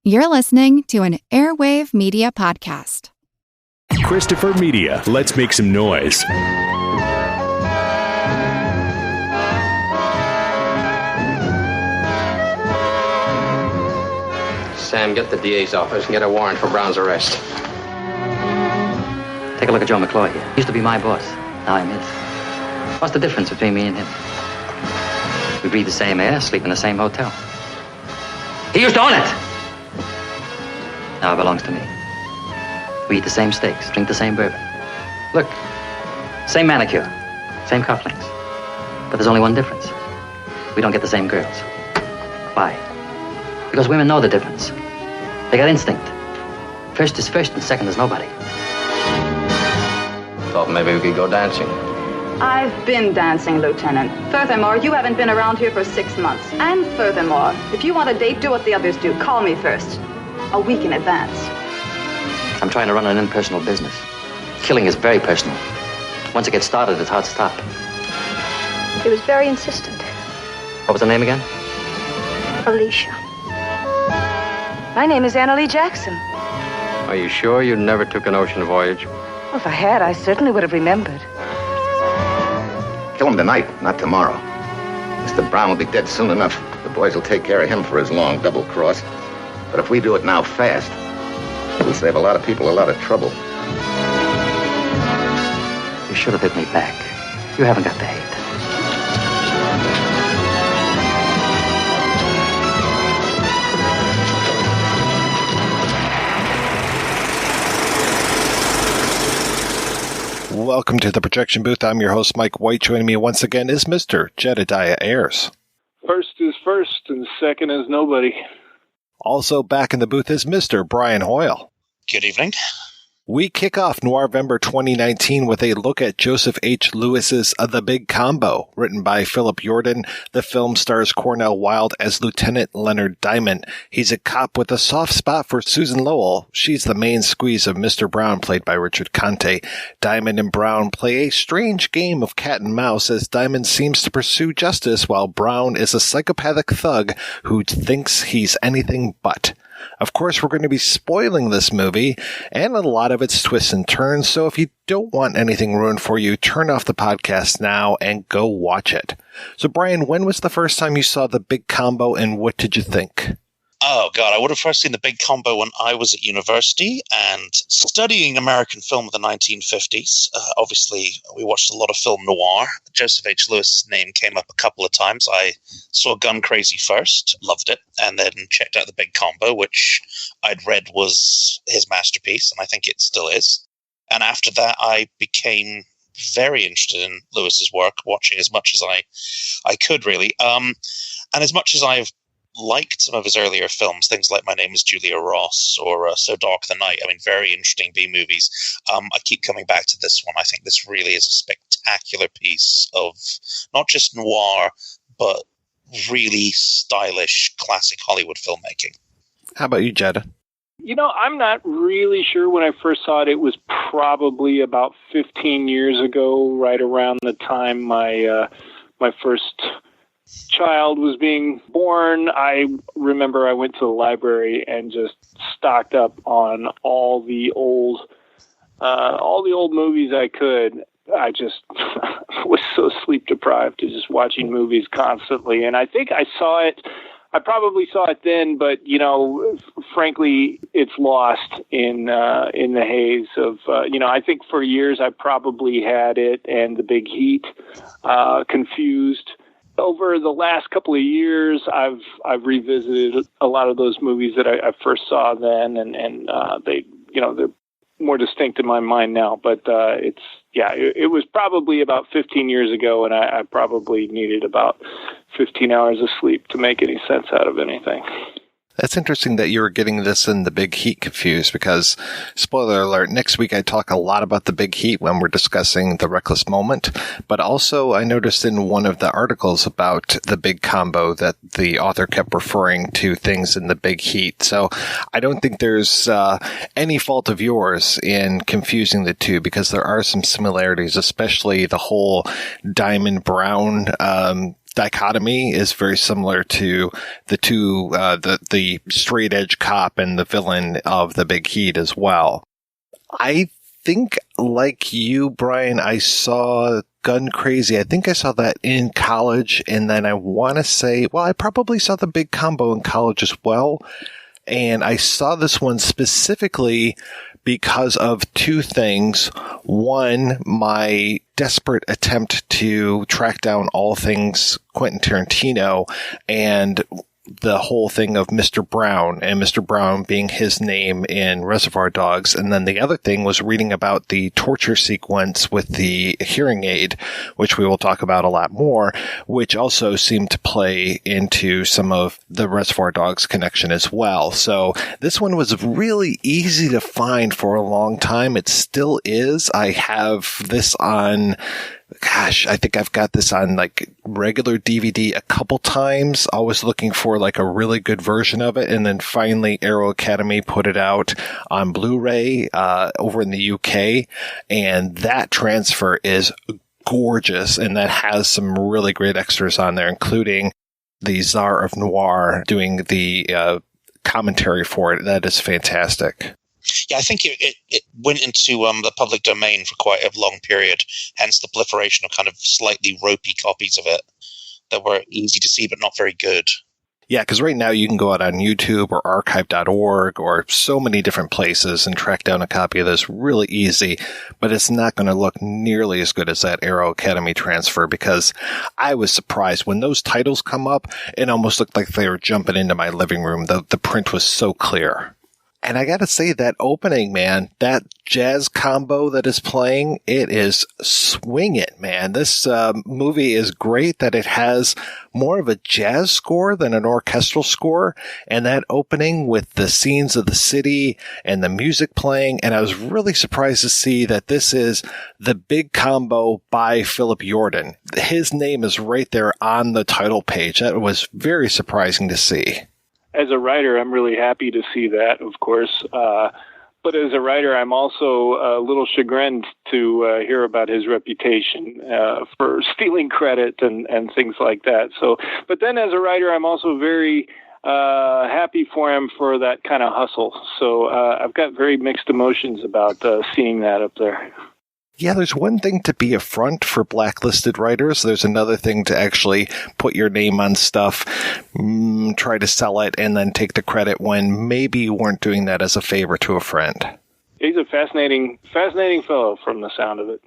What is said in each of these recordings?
You're listening to an Airwave Media Podcast. Christopher Media, let's make some noise. Sam, get the DA's office and get a warrant for Brown's arrest. Take a look at Joe McCloy here. He used to be my boss. Now I'm his. What's the difference between me and him? We breathe the same air, sleep in the same hotel. He used to own it. Now it belongs to me. We eat the same steaks, drink the same bourbon. Look, same manicure, same cufflinks. But there's only one difference. We don't get the same girls. Why? Because women know the difference. They got instinct. First is first and second is nobody. Thought maybe we could go dancing. I've been dancing, Lieutenant. Furthermore, you haven't been around here for 6 months. And furthermore, if you want a date, do what the others do. Call me first. A week in advance. I'm trying to run an impersonal business. Killing is very personal. Once it gets started, it's hard to stop. He was very insistent. What was the name again? Alicia. My name is Anna Lee Jackson. Are you sure you never took an ocean voyage? Well, if I had, I certainly would have remembered. Kill him tonight, not tomorrow. Mr. Brown will be dead soon enough. The boys will take care of him for his long double cross. But if we do it now fast, we'll save a lot of people a lot of trouble. You should have hit me back. You haven't got the hate. Welcome to the projection booth. I'm your host, Mike White. Joining me once again is Mr. Jedidiah Ayres. First is first, and second is nobody. Also back in the booth is Mr. Brian Hoyle. Good evening. We kick off Noirvember 2019 with a look at Joseph H. Lewis's The Big Combo, written by Philip Yordan. The film stars Cornel Wilde as Lieutenant Leonard Diamond. He's a cop with a soft spot for Susan Lowell. She's the main squeeze of Mr. Brown, played by Richard Conte. Diamond and Brown play a strange game of cat and mouse as Diamond seems to pursue justice while Brown is a psychopathic thug who thinks he's anything but. Of course, we're going to be spoiling this movie and a lot of its twists and turns, so if you don't want anything ruined for you, turn off the podcast now and go watch it. So, Brian, when was the first time you saw The Big Combo, and what did you think? Oh, God, I would have first seen The Big Combo when I was at university and studying American film of the 1950s. Obviously, we watched a lot of film noir. Joseph H. Lewis's name came up a couple of times. I saw Gun Crazy first, loved it, and then checked out The Big Combo, which I'd read was his masterpiece, and I think it still is. And after that, I became very interested in Lewis's work, watching as much as I could, really. And as much as I've liked some of his earlier films, things like My Name is Julia Ross or So Dark the Night. I mean, very interesting B-movies. I keep coming back to this one. I think this really is a spectacular piece of not just noir, but really stylish, classic Hollywood filmmaking. How about you, Jeddah? You know, I'm not really sure. When I first saw it, it was probably about 15 years ago, right around the time my first child was being born. I remember I went to the library and just stocked up on all the old movies I could. I just was so sleep deprived to just watching movies constantly. And I think I probably saw it then, but you know, frankly, it's lost in the haze of I think for years I probably had it and The Big Heat confused. Over the last couple of years, I've revisited a lot of those movies that I first saw then, and they're more distinct in my mind now. But it was probably about 15 years ago, and I probably needed about 15 hours of sleep to make any sense out of anything. That's interesting that you were getting this and The Big Heat confused because, spoiler alert, next week I talk a lot about The Big Heat when we're discussing The Reckless Moment. But also I noticed in one of the articles about The Big Combo that the author kept referring to things in The Big Heat. So I don't think there's any fault of yours in confusing the two because there are some similarities, especially the whole Diamond Brown dichotomy is very similar to the two, the straight edge cop and the villain of The Big Heat as well. I think, like you, Brian, I saw Gun Crazy. I think I saw that in college, and then I want to say, well, I probably saw The Big Combo in college as well. And I saw this one specifically because of two things. One, my desperate attempt to track down all things Quentin Tarantino and the whole thing of Mr. Brown, and Mr. Brown being his name in Reservoir Dogs. And then the other thing was reading about the torture sequence with the hearing aid, which we will talk about a lot more, which also seemed to play into some of the Reservoir Dogs connection as well. So this one was really easy to find for a long time. It still is. I have this on... Gosh, I think I've got this on like regular DVD a couple times, always looking for like a really good version of it. And then finally Arrow Academy put it out on Blu-ray over in the UK. And that transfer is gorgeous. And that has some really great extras on there, including the Czar of Noir doing the commentary for it. That is fantastic. Yeah, I think it went into the public domain for quite a long period, hence the proliferation of kind of slightly ropey copies of it that were easy to see but not very good. Yeah, because right now you can go out on YouTube or archive.org or so many different places and track down a copy of this really easy, but it's not going to look nearly as good as that Arrow Academy transfer, because I was surprised when those titles come up, it almost looked like they were jumping into my living room. The print was so clear. And I gotta say, that opening, man, that jazz combo that is playing, it is swinging, man. This movie is great that it has more of a jazz score than an orchestral score. And that opening with the scenes of the city and the music playing. And I was really surprised to see that this is The Big Combo by Philip Yordan. His name is right there on the title page. That was very surprising to see. As a writer, I'm really happy to see that, of course. But as a writer, I'm also a little chagrined to hear about his reputation for stealing credit and things like that. So, but then as a writer, I'm also very happy for him for that kind of hustle. So I've got very mixed emotions about seeing that up there. Yeah, there's one thing to be a front for blacklisted writers. There's another thing to actually put your name on stuff, try to sell it, and then take the credit when maybe you weren't doing that as a favor to a friend. He's a fascinating fellow from the sound of it.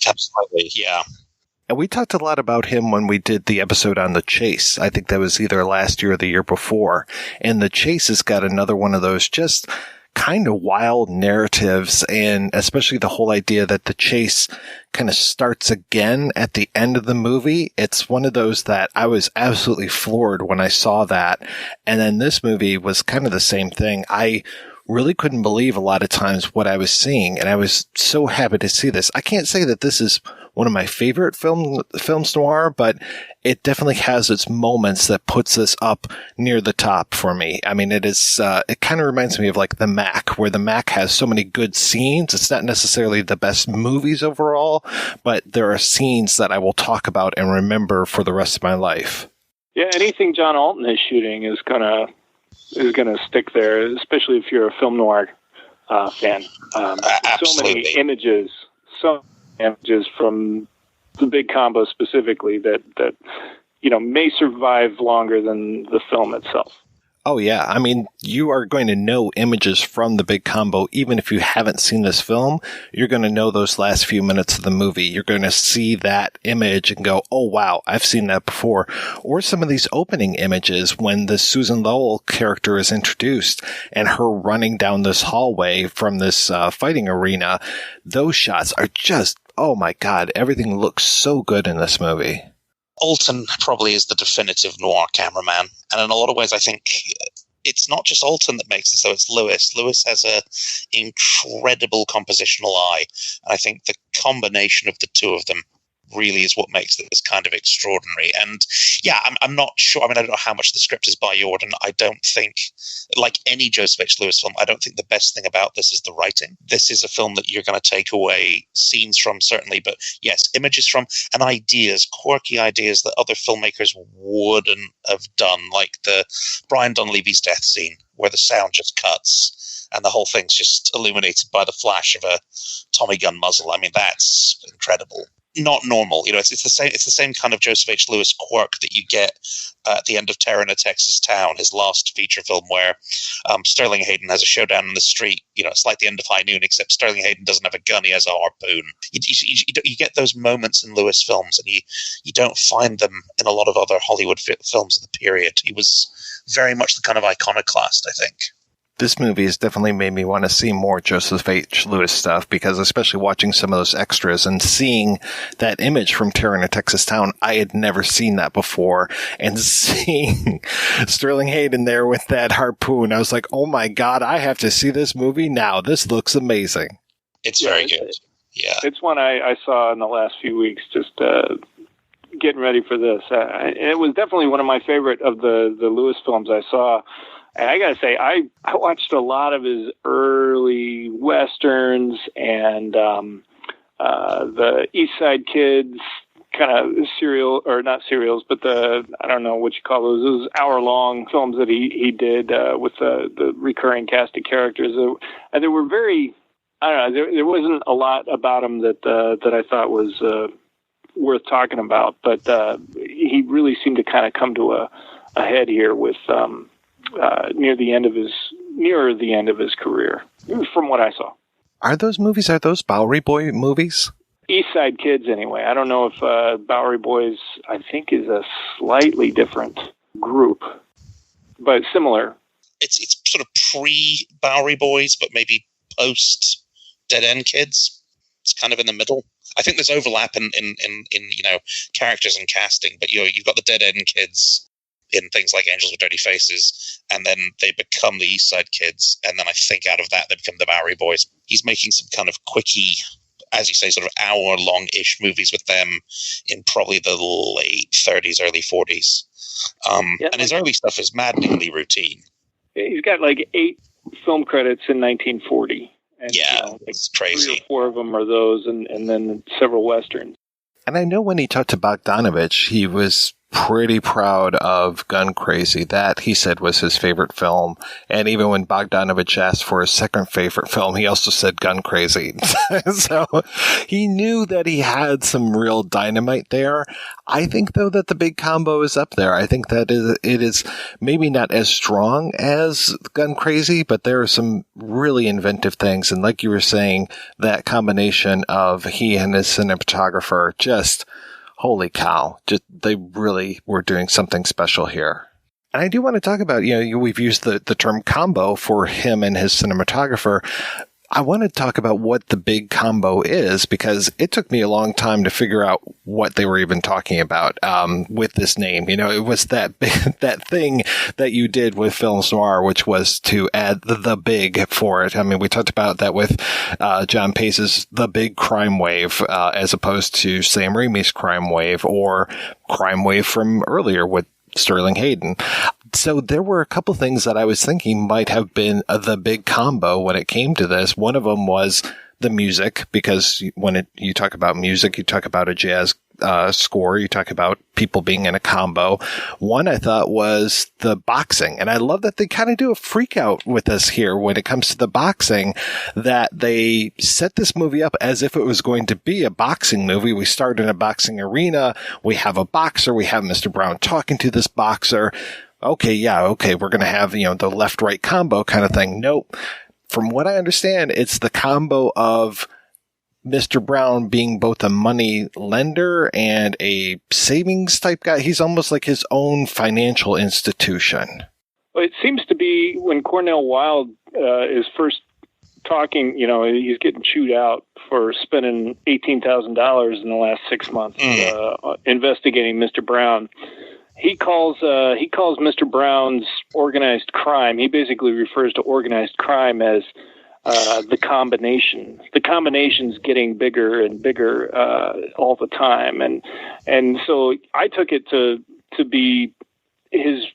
Absolutely, yeah. And we talked a lot about him when we did the episode on The Chase. I think that was either last year or the year before. And The Chase has got another one of those just kind of wild narratives, and especially the whole idea that the chase kind of starts again at the end of the movie. It's one of those that I was absolutely floored when I saw that. And then this movie was kind of the same thing. I really couldn't believe a lot of times what I was seeing, and I was so happy to see this. I can't say that this is one of my favorite films noir, but it definitely has its moments that puts this up near the top for me. I mean, it is, it kind of reminds me of like The Mac, where The Mac has so many good scenes. It's not necessarily the best movies overall, but there are scenes that I will talk about and remember for the rest of my life. Yeah, anything John Alton is shooting is gonna stick there, especially if you're a film noir fan. So many images from The Big Combo specifically that may survive longer than the film itself. Oh, yeah. I mean, you are going to know images from The Big Combo. Even if you haven't seen this film, you're going to know those last few minutes of the movie. You're going to see that image and go, oh, wow, I've seen that before. Or some of these opening images when the Susan Lowell character is introduced and her running down this hallway from this fighting arena. Those shots are just, oh, my God, everything looks so good in this movie. Alton probably is the definitive noir cameraman. And in a lot of ways, I think it's not just Alton that makes this, though. It's Lewis. Lewis has an incredible compositional eye. And I think the combination of the two of them really is what makes this kind of extraordinary. And yeah, I'm not sure. I mean, I don't know how much the script is by Yordan. I don't think, like any Joseph H. Lewis film, I don't think the best thing about this is the writing. This is a film that you're going to take away scenes from, certainly, but yes, images from, and ideas, quirky ideas that other filmmakers wouldn't have done, like the Brian Donlevy's death scene, where the sound just cuts and the whole thing's just illuminated by the flash of a Tommy gun muzzle. I mean, that's incredible. Not normal, you know. It's the same kind of Joseph H. Lewis quirk that you get at the end of Terror in a Texas Town, his last feature film, where Sterling Hayden has a showdown in the street. You know, it's like the end of High Noon, except Sterling Hayden doesn't have a gun; he has a harpoon. You get those moments in Lewis films, and you don't find them in a lot of other Hollywood films of the period. He was very much the kind of iconoclast, I think. This movie has definitely made me want to see more Joseph H. Lewis stuff, because especially watching some of those extras and seeing that image from Terror in a Texas Town, I had never seen that before. And seeing Sterling Hayden there with that harpoon, I was like, oh my God, I have to see this movie now. This looks amazing. It's very good. Yeah. It's one I saw in the last few weeks, just getting ready for this. It was definitely one of my favorite of the Lewis films I saw. And I gotta say, I watched a lot of his early westerns and the East Side Kids kind of serial, or not serials, but I don't know what you call those hour-long films that he did with the recurring cast of characters. And they were very, I don't know, there wasn't a lot about him that I thought was worth talking about, but he really seemed to kind of come to a head here with nearer the end of his career, from what I saw. Are those Bowery Boy movies? East Side Kids, anyway. I don't know if Bowery Boys, I think, is a slightly different group, but similar. It's sort of pre-Bowery Boys, but maybe post Dead End Kids. It's kind of in the middle. I think there's overlap in you know, characters and casting, but you've got the Dead End Kids in things like Angels with Dirty Faces, and then they become the East Side Kids, and then I think out of that they become the Bowery Boys. He's making some kind of quickie, as you say, sort of hour-long-ish movies with them in probably the late 30s, early 40s. And his early stuff is maddeningly routine. He's got like 8 film credits in 1940. And, yeah, it's crazy. 3 or 4 of them are those, and then several westerns. And I know when he talked to Bogdanovich, he was pretty proud of Gun Crazy. That, he said, was his favorite film. And even when Bogdanovich asked for his second favorite film, he also said Gun Crazy. So he knew that he had some real dynamite there. I think, though, that The Big Combo is up there. I think that it is maybe not as strong as Gun Crazy, but there are some really inventive things. And like you were saying, that combination of he and his cinematographer, just holy cow, just they really were doing something special here. And I do want to talk about, we've used the term combo for him and his cinematographer. I want to talk about what The Big Combo is, because it took me a long time to figure out what they were even talking about with this name. It was that thing that you did with films noir, which was to add the big for it. I mean, we talked about that with John Pace's The Big Crime Wave, as opposed to Sam Raimi's Crime Wave, or Crime Wave from earlier with Sterling Hayden. So there were a couple things that I was thinking might have been the big combo when it came to this. One of them was the music, because when you talk about music, you talk about a jazz score, you talk about people being in a combo. One I thought was the boxing. And I love that they kind of do a freak out with us here when it comes to the boxing, that they set this movie up as if it was going to be a boxing movie. We start in a boxing arena. We have a boxer. We have Mr. Brown talking to this boxer. Okay, we're going to have, the left-right combo kind of thing. Nope. From what I understand, it's the combo of Mr. Brown being both a money lender and a savings type guy. He's almost like his own financial institution. Well, it seems to be when Cornel Wilde is first talking, he's getting chewed out for spending $18,000 in the last 6 months investigating Mr. Brown. He calls Mr. Brown's organized crime. He basically refers to organized crime as the combination. The combination's getting bigger and bigger all the time, and so I took it to be his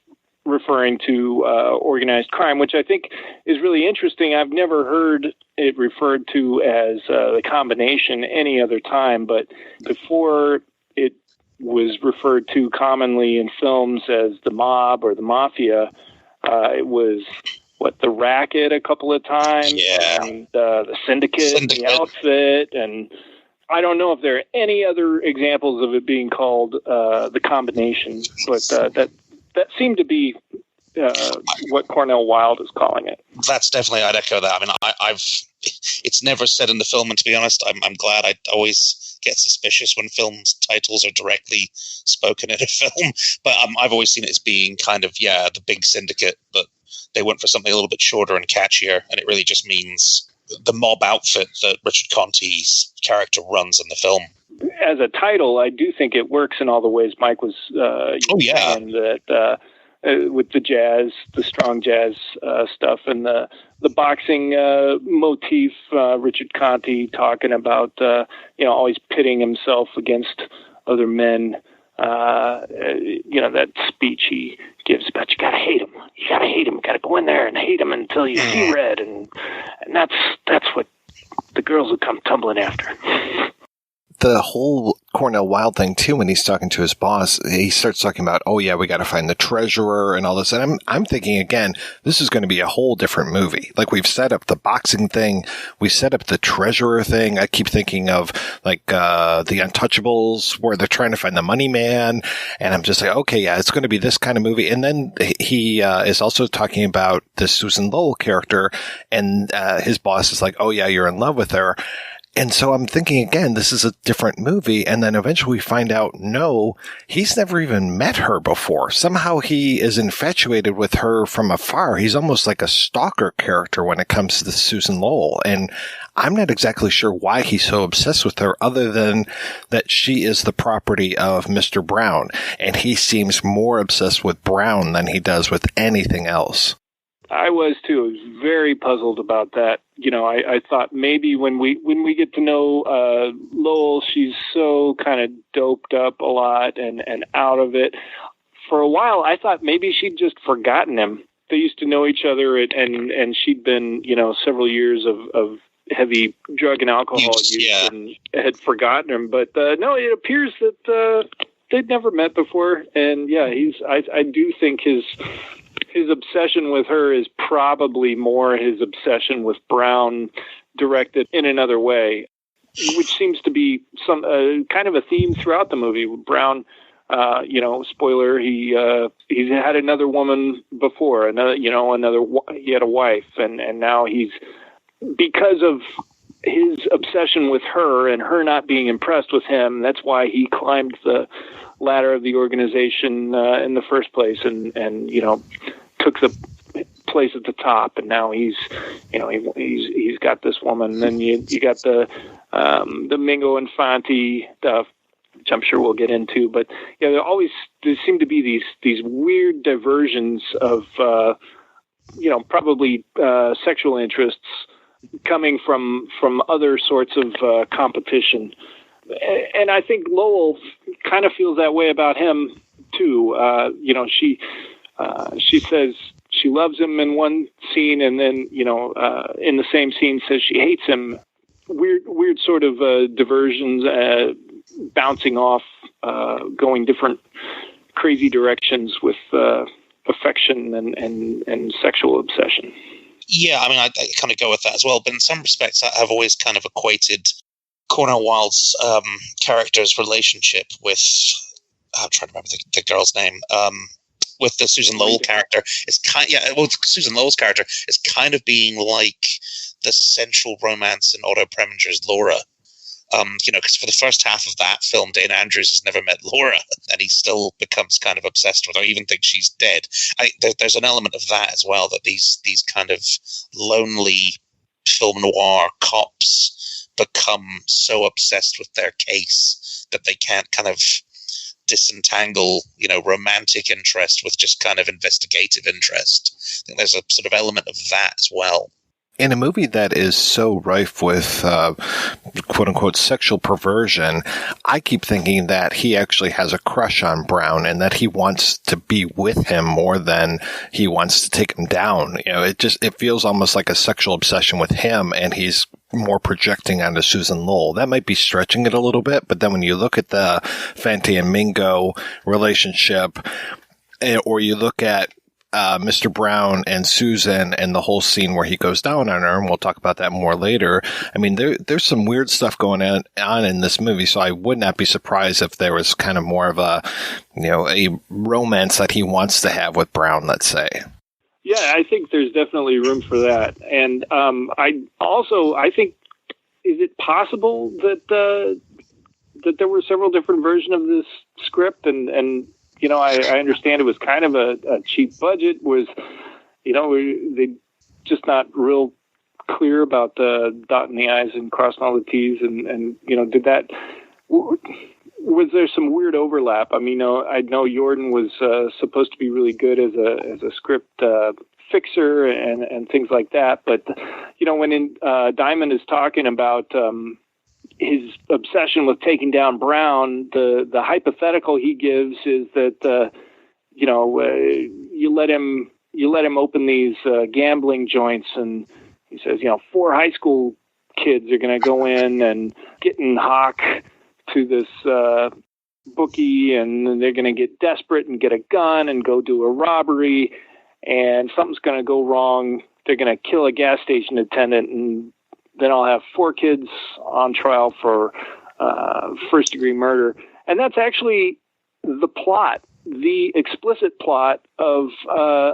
referring to organized crime, which I think is really interesting. I've never heard it referred to as the combination any other time, but before it was referred to commonly in films as the mob or the mafia, it was the racket a couple of times, and the syndicate, the outfit, and I don't know if there are any other examples of it being called the combination, but that seemed to be what Cornel Wilde is calling it. That's definitely, I'd echo that. I mean, it's never said in the film, and to be honest, I'm glad. I always get suspicious when films titles are directly spoken in a film, but I've always seen it as being kind of, the big syndicate, but they went for something a little bit shorter and catchier, and it really just means the mob outfit that Richard Conte's character runs in the film. As a title, I do think it works in all the ways Mike was saying, that with the strong jazz stuff, and the boxing motif, Richard Conte talking about always pitting himself against other men. That speech he gives about you gotta hate him, you gotta go in there and hate him until you see red, and that's what the girls will come tumbling after. The whole Cornel Wilde thing too, when he's talking to his boss, he starts talking about, we got to find the treasurer and all this. And I'm thinking, again, this is going to be a whole different movie. Like, we've set up the boxing thing. We set up the treasurer thing. I keep thinking of the Untouchables, where they're trying to find the money man. And I'm just like, it's going to be this kind of movie. And then he is also talking about this Susan Lowell character, and his boss is like, you're in love with her. And so I'm thinking, again, this is a different movie. And then eventually we find out, no, he's never even met her before. Somehow he is infatuated with her from afar. He's almost like a stalker character when it comes to Susan Lowell. And I'm not exactly sure why he's so obsessed with her, other than that she is the property of Mr. Brown. And he seems more obsessed with Brown than he does with anything else. I was too. I was very puzzled about that. I thought maybe when we get to know Lowell, she's so kind of doped up a lot and out of it. For a while, I thought maybe she'd just forgotten him. They used to know each other, and she'd been, several years of heavy drug and alcohol use, and had forgotten him. But no, it appears that they'd never met before. And I do think his obsession with her is probably more his obsession with Brown, directed in another way, which seems to be some kind of a theme throughout the movie. Brown, spoiler, he's had another woman before, he had a wife, and now he's, because of his obsession with her and her not being impressed with him, that's why he climbed the ladder of the organization in the first place, and took the place at the top, and now he's got this woman. And then you got the Mingo and Fanti stuff, which I'm sure we'll get into. But there seem to be these weird diversions of probably sexual interests coming from other sorts of competition. And I think Lowell kind of feels that way about him too. She says she loves him in one scene, and then in the same scene says she hates him. Weird sort of diversions, bouncing off, going different crazy directions with affection and sexual obsession. Yeah, I mean, I kind of go with that as well. But in some respects, I've always kind of equated Cornel Wilde's character's relationship with, I'm trying to remember the girl's name, with the Susan Lowell character. Susan Lowell's character is kind of being like the central romance in Otto Preminger's Laura. Because for the first half of that film, Dane Andrews has never met Laura, and he still becomes kind of obsessed with her, even thinks she's dead. There's an element of that as well, that these kind of lonely film noir cops become so obsessed with their case that they can't kind of disentangle, romantic interest with just kind of investigative interest. I think there's a sort of element of that as well. In a movie that is so rife with quote-unquote sexual perversion, I keep thinking that he actually has a crush on Brown and that he wants to be with him more than he wants to take him down. It feels almost like a sexual obsession with him, and he's more projecting onto Susan Lowell. That might be stretching it a little bit, but then when you look at the Fante and Mingo relationship, or you look at Mr. Brown and Susan and the whole scene where he goes down on her, and we'll talk about that more later. I mean, there's some weird stuff going on in this movie, so I would not be surprised if there was kind of more of a romance that he wants to have with Brown, let's say. Yeah, I think there's definitely room for that. And I think, is it possible that there were several different versions of this script, and I understand it was kind of a cheap budget. Was, they just not real clear about dotting the I's and crossing all the T's, and was there some weird overlap? I mean, I know Yordan was supposed to be really good as a script fixer and things like that, but when Diamond is talking about his obsession with taking down Brown, the hypothetical he gives is that you let him open these gambling joints, and he says 4 high school kids are going to go in and get in hock to this bookie, and they're going to get desperate and get a gun and go do a robbery, and something's going to go wrong. They're going to kill a gas station attendant, and then I'll have 4 kids on trial for first-degree murder. And that's actually the plot, the explicit plot of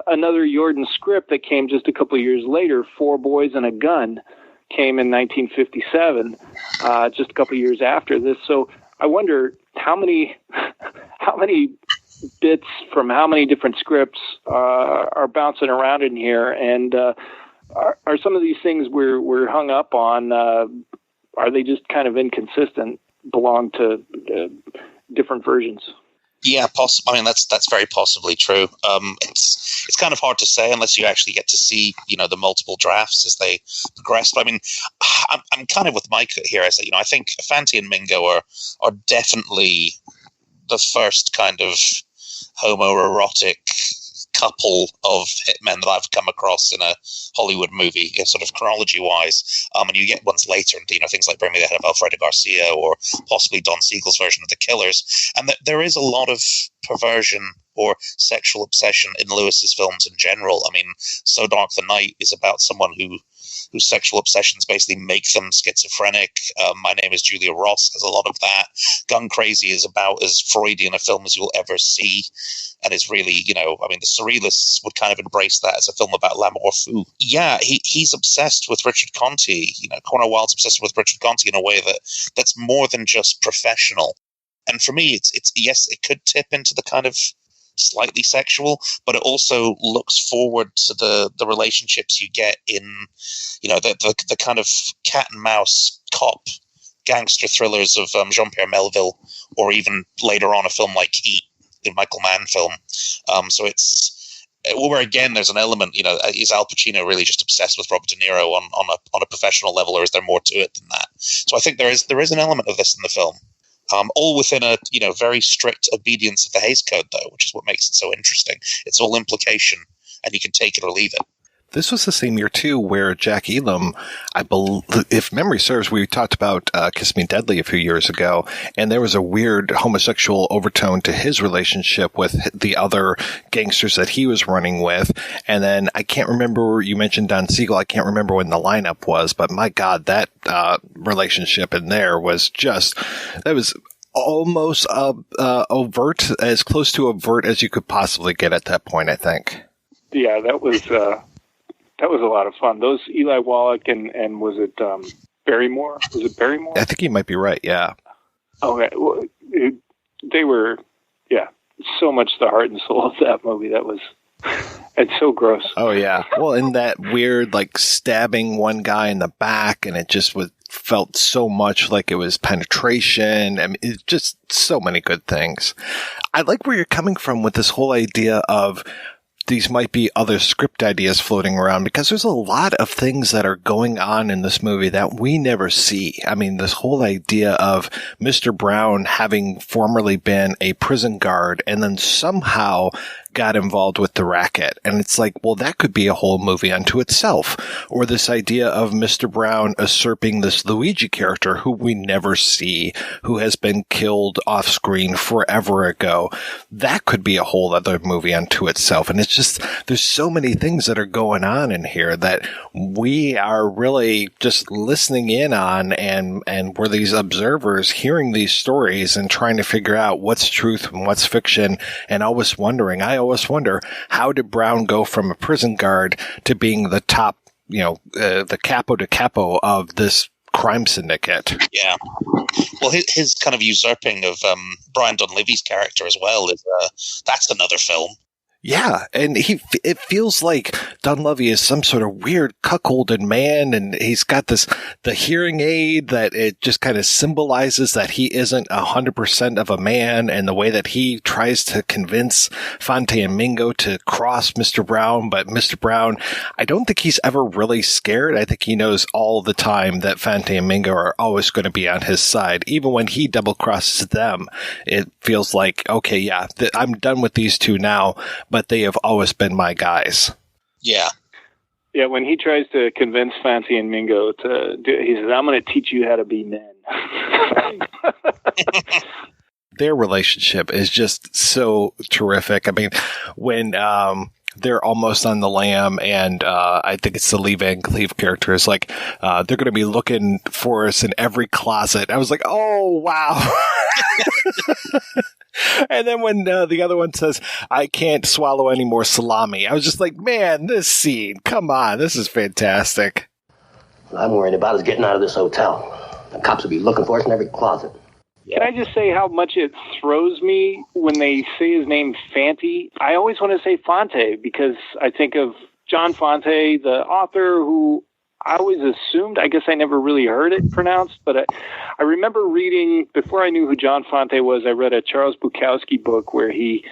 another Yordan script that came just a couple of years later, 4 Boys and a Gun, came in 1957, just a couple of years after this. So I wonder how many bits from how many different scripts are bouncing around in here, and are some of these things we're hung up on, are they just kind of inconsistent, belong to different versions? Yeah, I mean, that's very possibly true. It's kind of hard to say unless you actually get to see, the multiple drafts as they progress. But I mean, I'm kind of with Mike here. I think Fante and Mingo are definitely the first kind of homoerotic couple of hitmen that I've come across in a Hollywood movie, sort of chronology-wise. And you get ones later, things like Bring Me the Head of Alfredo Garcia, or possibly Don Siegel's version of The Killers. And there is a lot of perversion or sexual obsession in Lewis's films in general. I mean, So Dark the Night is about someone whose sexual obsessions basically make them schizophrenic. My Name is Julia Ross has a lot of that. Gun Crazy is about as Freudian a film as you'll ever see, and is really, the surrealists would kind of embrace that as a film about l'amour fou. Yeah, he's obsessed with Richard Conte. Cornel Wilde's obsessed with Richard Conte in a way that's more than just professional. And for me, it's yes, it could tip into the kind of slightly sexual, but it also looks forward to the relationships you get in, the kind of cat and mouse cop gangster thrillers of Jean-Pierre Melville, or even later on a film like Heat, the Michael Mann film. So it's where again there's an element, is Al Pacino really just obsessed with Robert De Niro on a professional level, or is there more to it than that? So I think there is an element of this in the film. All within a very strict obedience of the Hays Code, though, which is what makes it so interesting. It's all implication, and you can take it or leave it. This was the same year, too, where Jack Elam, I believe, if memory serves, we talked about Kiss Me Deadly a few years ago, and there was a weird homosexual overtone to his relationship with the other gangsters that he was running with. And then I can't remember, you mentioned Don Siegel, I can't remember when the lineup was, but my God, that relationship in there was that was almost overt, as close to overt as you could possibly get at that point, I think. Yeah, that was a lot of fun. Those Eli Wallach and was it Barrymore? Was it Barrymore? I think you might be right, yeah. Okay. Well, they were, so much the heart and soul of that movie. It's so gross. Oh, yeah. Well, in that weird, stabbing one guy in the back, and it just felt so much like it was penetration. I mean, it's just so many good things. I like where you're coming from with this whole idea of these might be other script ideas floating around, because there's a lot of things that are going on in this movie that we never see. I mean, this whole idea of Mr. Brown having formerly been a prison guard and then somehow got involved with the racket. And it's like, well, that could be a whole movie unto itself. Or this idea of Mr. Brown usurping this Luigi character who we never see, who has been killed off screen forever ago. That could be a whole other movie unto itself. And it's just, there's so many things that are going on in here that we are really just listening in on, and we're these observers hearing these stories and trying to figure out what's truth and what's fiction. And I always wonder, how did Brown go from a prison guard to being the top, the capo de capo of this crime syndicate? Yeah. Well, his kind of usurping of Brian Donlevy's character as well that's another film. Yeah, and it feels like Dunleavy is some sort of weird cuckolded man, and he's got the hearing aid that it just kind of symbolizes that he isn't 100% of a man, and the way that he tries to convince Fante and Mingo to cross Mr. Brown, but Mr. Brown, I don't think he's ever really scared. I think he knows all the time that Fante and Mingo are always going to be on his side. Even when he double crosses them, it feels like, okay, yeah, I'm done with these two now, but they have always been my guys. Yeah. Yeah, when he tries to convince Fancy and Mingo to do, he says, I'm going to teach you how to be men. Their relationship is just so terrific. I mean, when they're almost on the lam, and I think it's the Lee Van Cleef character is like, they're going to be looking for us in every closet. I was like, oh, wow. And then when the other one says, I can't swallow any more salami, I was just like, man, this scene, come on, this is fantastic. What I'm worried about is getting out of this hotel. The cops will be looking for us in every closet. Can I just say how much it throws me when they say his name Fanti? I always want to say Fonte because I think of John Fonte, the author, who I always assumed, I guess I never really heard it pronounced, but I remember reading, before I knew who John Fonte was, I read a Charles Bukowski book where he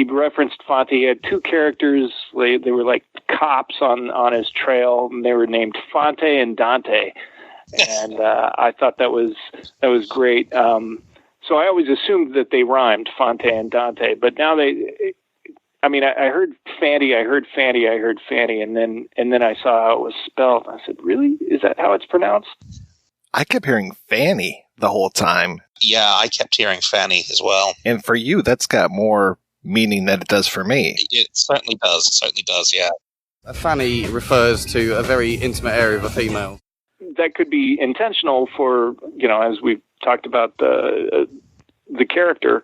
referenced Fonte. He had two characters, they were like cops on his trail, and they were named Fonte and Dante. And I thought that was great. So I always assumed that they rhymed, Fonte and Dante, but now I heard Fanty, I heard Fanty, I heard Fanny, and then I saw how it was spelled. I said, really? Is that how it's pronounced? I kept hearing Fanny the whole time. Yeah, I kept hearing Fanny as well. And for you, that's got more meaning than it does for me. It certainly does. It certainly does, yeah. A fanny refers to a very intimate area of a female. That could be intentional for, as we've talked about the character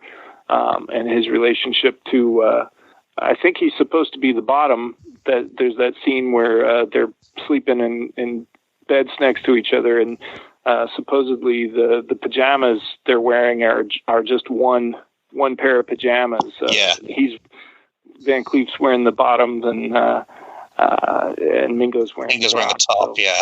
and his relationship to... I think he's supposed to be the bottom. That there's that scene where they're sleeping in beds next to each other, and supposedly the pajamas they're wearing are just one pair of pajamas. Yeah, he's Van Cleef's wearing the bottoms, and Mingo's wearing the top. So. Yeah.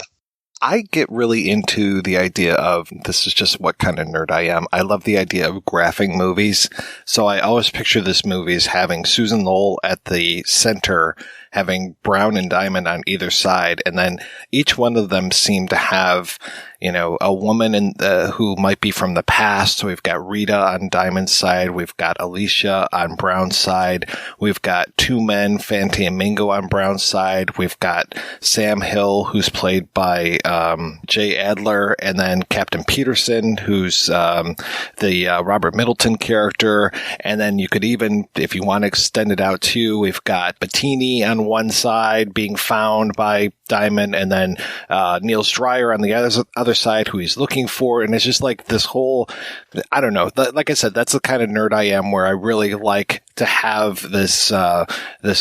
I get really into the idea of, this is just what kind of nerd I am. I love the idea of graphing movies. So I always picture this movie as having Susan Lowell at the center, having Brown and Diamond on either side. And then each one of them seem to have, a woman who might be from the past. So we've got Rita on Diamond's side. We've got Alicia on Brown's side. We've got two men, Fanty and Mingo, on Brown's side. We've got Sam Hill, who's played by Jay Adler, and then Captain Peterson, who's the Robert Middleton character. And then you could even, if you want to extend it out too, we've got Bettini on one side being found by Diamond, and then Niels Dreyer on the other side, who he's looking for. And it's just like this whole, I don't know, like I said, that's the kind of nerd I am, where I really like to have this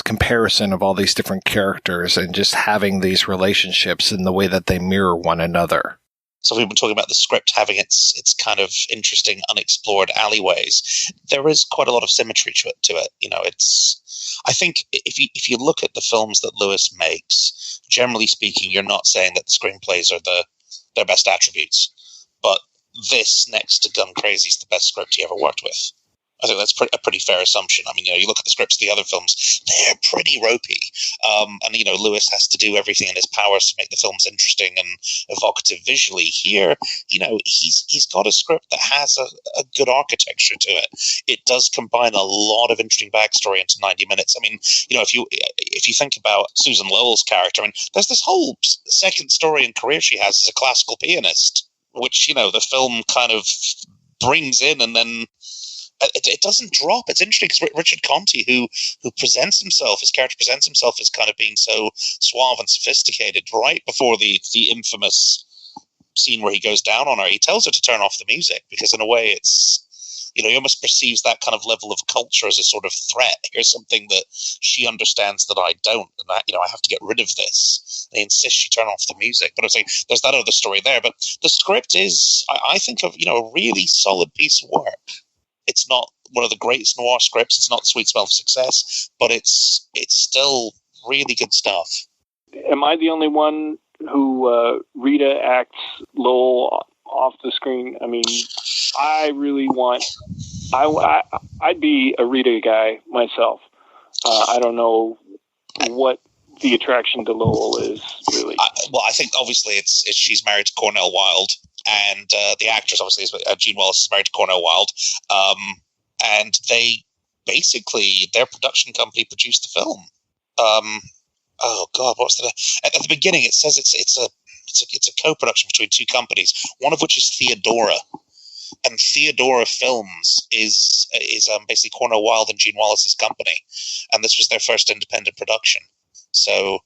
comparison of all these different characters and just having these relationships in the way that they mirror one another. So we've been talking about the script having its kind of interesting, unexplored alleyways. There is quite a lot of symmetry to it. I think if you look at the films that Lewis makes, generally speaking, you're not saying that the screenplays are their best attributes, but this, next to Gun Crazy, is the best script he ever worked with. I think that's a pretty fair assumption. I mean, you look at the scripts of the other films, they're pretty ropey. And, Lewis has to do everything in his powers to make the films interesting and evocative visually. Here, he's got a script that has a good architecture to it. It does combine a lot of interesting backstory into 90 minutes. I mean, if you think about Susan Lowell's character, I mean, there's this whole second story and career she has as a classical pianist, which, the film kind of brings in, and then it doesn't drop. It's interesting because Richard Conte, who presents himself, his character presents himself as kind of being so suave and sophisticated right before the infamous scene where he goes down on her, he tells her to turn off the music because in a way it's, he almost perceives that kind of level of culture as a sort of threat. Here's something that she understands that I don't, and that, I have to get rid of this. They insist she turn off the music. But I'm saying there's that other story there. But the script is, I think, of, a really solid piece of work. It's not one of the greatest noir scripts. It's not the sweet smell of success, but it's still really good stuff. Am I the only one who Rita acts Lowell off the screen? I mean, I really want. I'd be a Rita guy myself. I don't know what the attraction to Lowell is really. I think obviously it's she's married to Cornel Wilde, and the actress obviously is Gene Wallace is married to Cornel Wilde, and they basically their production company produced the film. Oh God, what's that? At the beginning, it says it's a co-production between two companies, one of which is Theodora. And Theodora Films is basically Cornel Wilde and Gene Wallace's company, and this was their first independent production. So,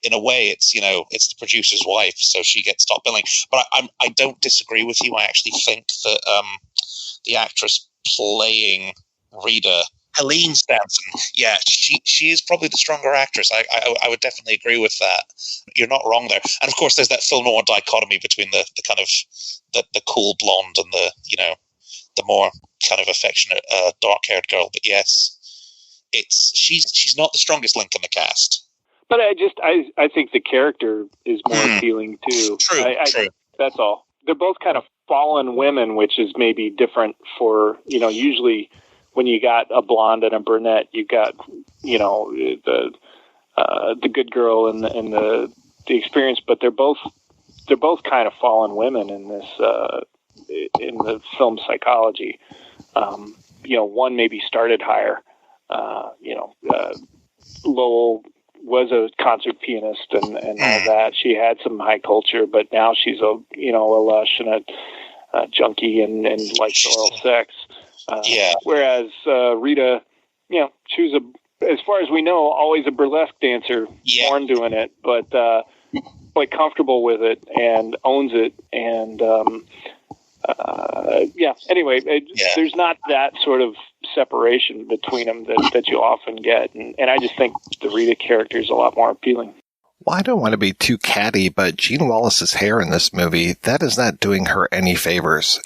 in a way, it's it's the producer's wife, so she gets top billing. But I don't disagree with you. I actually think that the actress playing Rita, Helene Stanton, yeah, she is probably the stronger actress. I would definitely agree with that. You're not wrong there. And of course, there's that film noir dichotomy between the kind of the cool blonde and the more kind of affectionate dark-haired girl. But yes, she's not the strongest link in the cast. But I think the character is more appealing too. True. That's all. They're both kind of fallen women, which is maybe different for usually. When you got a blonde and a brunette, you got the good girl and the experience, but they're both kind of fallen women in this in the film psychology. One maybe started higher. Lowell was a concert pianist and all that. She had some high culture, but now she's a lush and a junkie and likes oral sex. Whereas Rita, she was as far as we know, always a burlesque dancer, born doing it, but quite comfortable with it and owns it. And anyway, there's not that sort of separation between them that you often get, and I just think the Rita character is a lot more appealing. Well, I don't want to be too catty, but Gene Wallace's hair in this movie, that is not doing her any favors.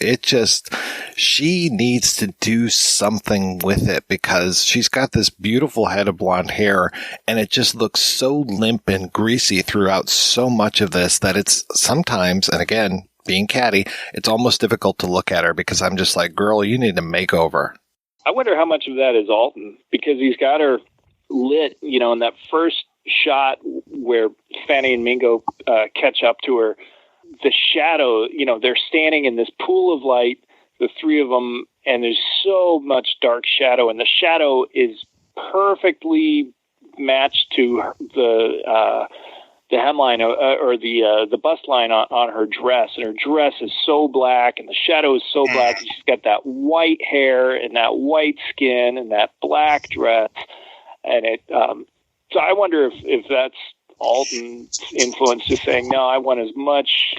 She needs to do something with it because she's got this beautiful head of blonde hair and it just looks so limp and greasy throughout so much of this that it's sometimes, and again, being catty, it's almost difficult to look at her because I'm just like, girl, you need a makeover. I wonder how much of that is Alton because he's got her lit, in that first shot where Fanny and Mingo catch up to her, the shadow, they're standing in this pool of light, the three of them, and there's so much dark shadow, and the shadow is perfectly matched to the hemline or the bust line on her dress, and her dress is so black, and the shadow is so black, and she's got that white hair and that white skin and that black dress, and it. So I wonder if that's Alton's influence, just saying, no, I want as much,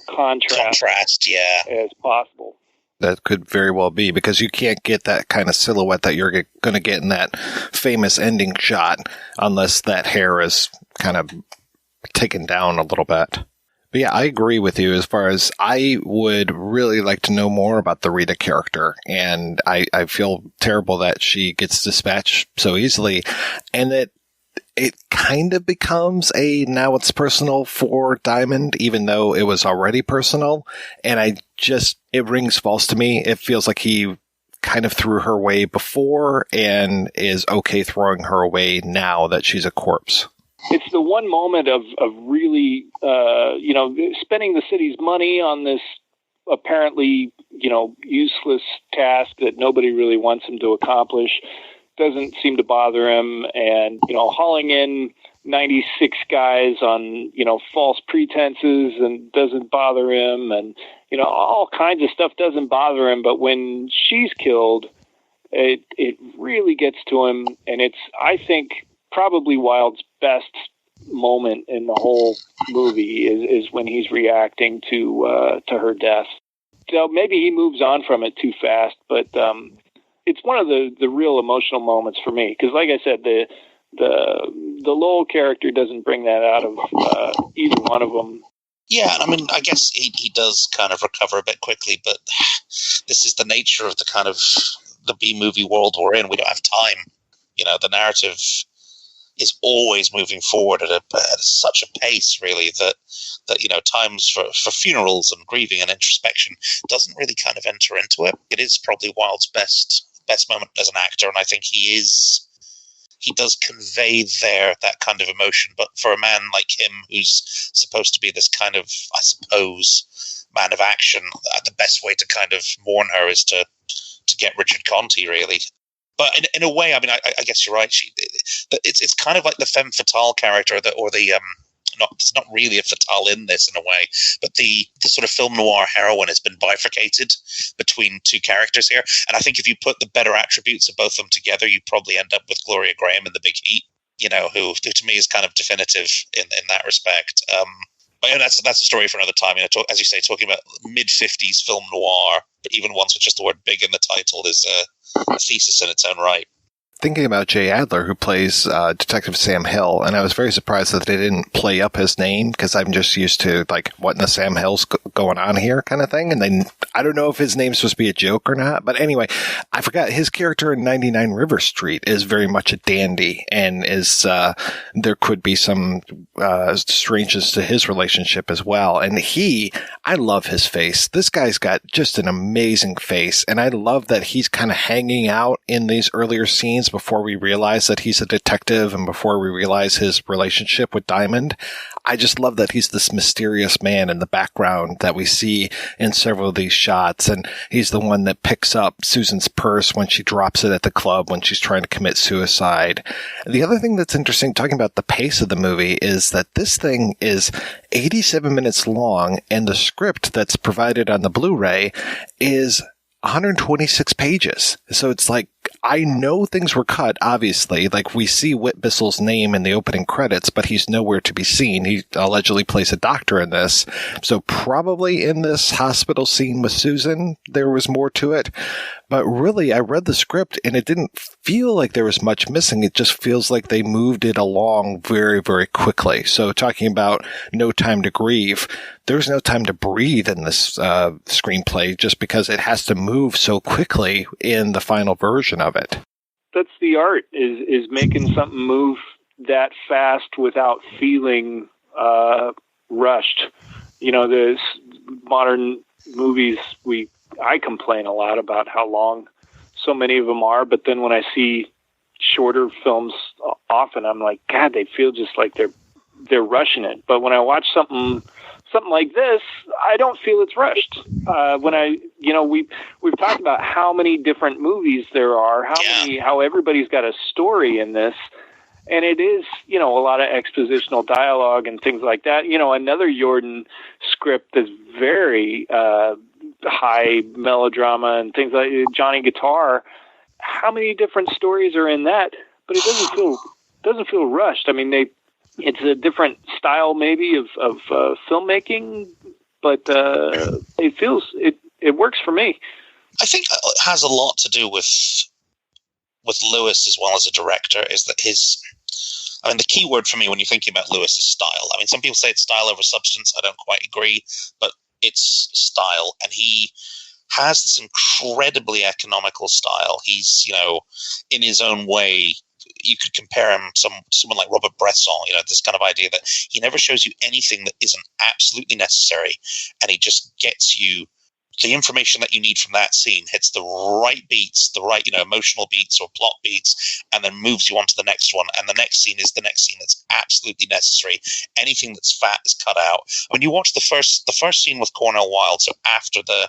contrast as possible. That could very well be, because you can't get that kind of silhouette that you're going to get in that famous ending shot unless that hair is kind of taken down a little bit. But yeah, I agree with you as far as I would really like to know more about the Rita character. And I feel terrible that she gets dispatched so easily. And it kind of becomes now it's personal for Diamond, even though it was already personal. And it rings false to me. It feels like he kind of threw her away before and is okay throwing her away now that she's a corpse. It's the one moment of really, spending the city's money on this apparently, useless task that nobody really wants him to accomplish. Doesn't seem to bother him. And, hauling in 96 guys on, false pretenses and doesn't bother him. And, all kinds of stuff doesn't bother him. But when she's killed, it really gets to him. And it's, I think, probably Wilde's best moment in the whole movie is when he's reacting to her death. So maybe he moves on from it too fast, but it's one of the real emotional moments for me. Because, like I said, the Lowell character doesn't bring that out of either one of them. Yeah, I mean, I guess he does kind of recover a bit quickly, but this is the nature of the kind of the B-movie world we're in. We don't have time. The narrative is always moving forward at such a pace, really, that times for funerals and grieving and introspection doesn't really kind of enter into it. It is probably Wilde's best moment as an actor, and I think he does convey there that kind of emotion. But for a man like him, who's supposed to be this kind of, I suppose, man of action, the best way to kind of mourn her is to get Richard Conte, really. But in a way, I mean, I guess you're right. It's kind of like the femme fatale character, there's not really a fatale in this in a way, but the sort of film noir heroine has been bifurcated between two characters here. And I think if you put the better attributes of both of them together, you probably end up with Gloria Graham in The Big Heat, who to me is kind of definitive in that respect. But that's a story for another time. As you say, talking about mid-50s film noir, but even ones with just the word big in the title is a thesis in its own right. Thinking about Jay Adler, who plays Detective Sam Hill, and I was very surprised that they didn't play up his name, because I'm just used to, like, what in the Sam Hill's going on here kind of thing, and then I don't know if his name's supposed to be a joke or not, but anyway, I forgot his character in 99 River Street is very much a dandy, and is there could be some strangeness to his relationship as well, and I love his face. This guy's got just an amazing face, and I love that he's kind of hanging out in these earlier scenes before we realize that he's a detective and before we realize his relationship with Diamond. I just love that he's this mysterious man in the background that we see in several of these shots. And he's the one that picks up Susan's purse when she drops it at the club when she's trying to commit suicide. The other thing that's interesting, talking about the pace of the movie, is that this thing is 87 minutes long, and the script that's provided on the Blu-ray is 126 pages. So it's like, I know things were cut, obviously. Like, we see Whit Bissell's name in the opening credits, but he's nowhere to be seen. He allegedly plays a doctor in this. So probably in this hospital scene with Susan, there was more to it. But really, I read the script and it didn't feel like there was much missing. It just feels like they moved it along very, very quickly. So talking about no time to grieve, there's no time to breathe in this screenplay, just because it has to move so quickly in the final version of it. That's the art, is making something move that fast without feeling rushed. The modern movies, I complain a lot about how long so many of them are, but then when I see shorter films often, I'm like, God, they feel just like they're rushing it. But when I watch something like this, I don't feel it's rushed. We've talked about how many different movies there are, how everybody's got a story in this, and it is, a lot of expositional dialogue and things like that. Another Yordan script that's very high melodrama and things like Johnny Guitar. How many different stories are in that? But it doesn't feel rushed. I mean, it's a different style maybe of filmmaking, but it works for me. I think it has a lot to do with Lewis as well as a director, is that the key word for me when you're thinking about Lewis is style. I mean, some people say it's style over substance. I don't quite agree, but it's style. And he has this incredibly economical style. He's, in his own way, you could compare him to someone like Robert Bresson, this kind of idea that he never shows you anything that isn't absolutely necessary, and he just gets you the information that you need from that scene hits the right beats, the right, emotional beats or plot beats, and then moves you on to the next one. And the next scene is the next scene that's absolutely necessary. Anything that's fat is cut out. When you watch the first scene with Cornel Wilde, so after the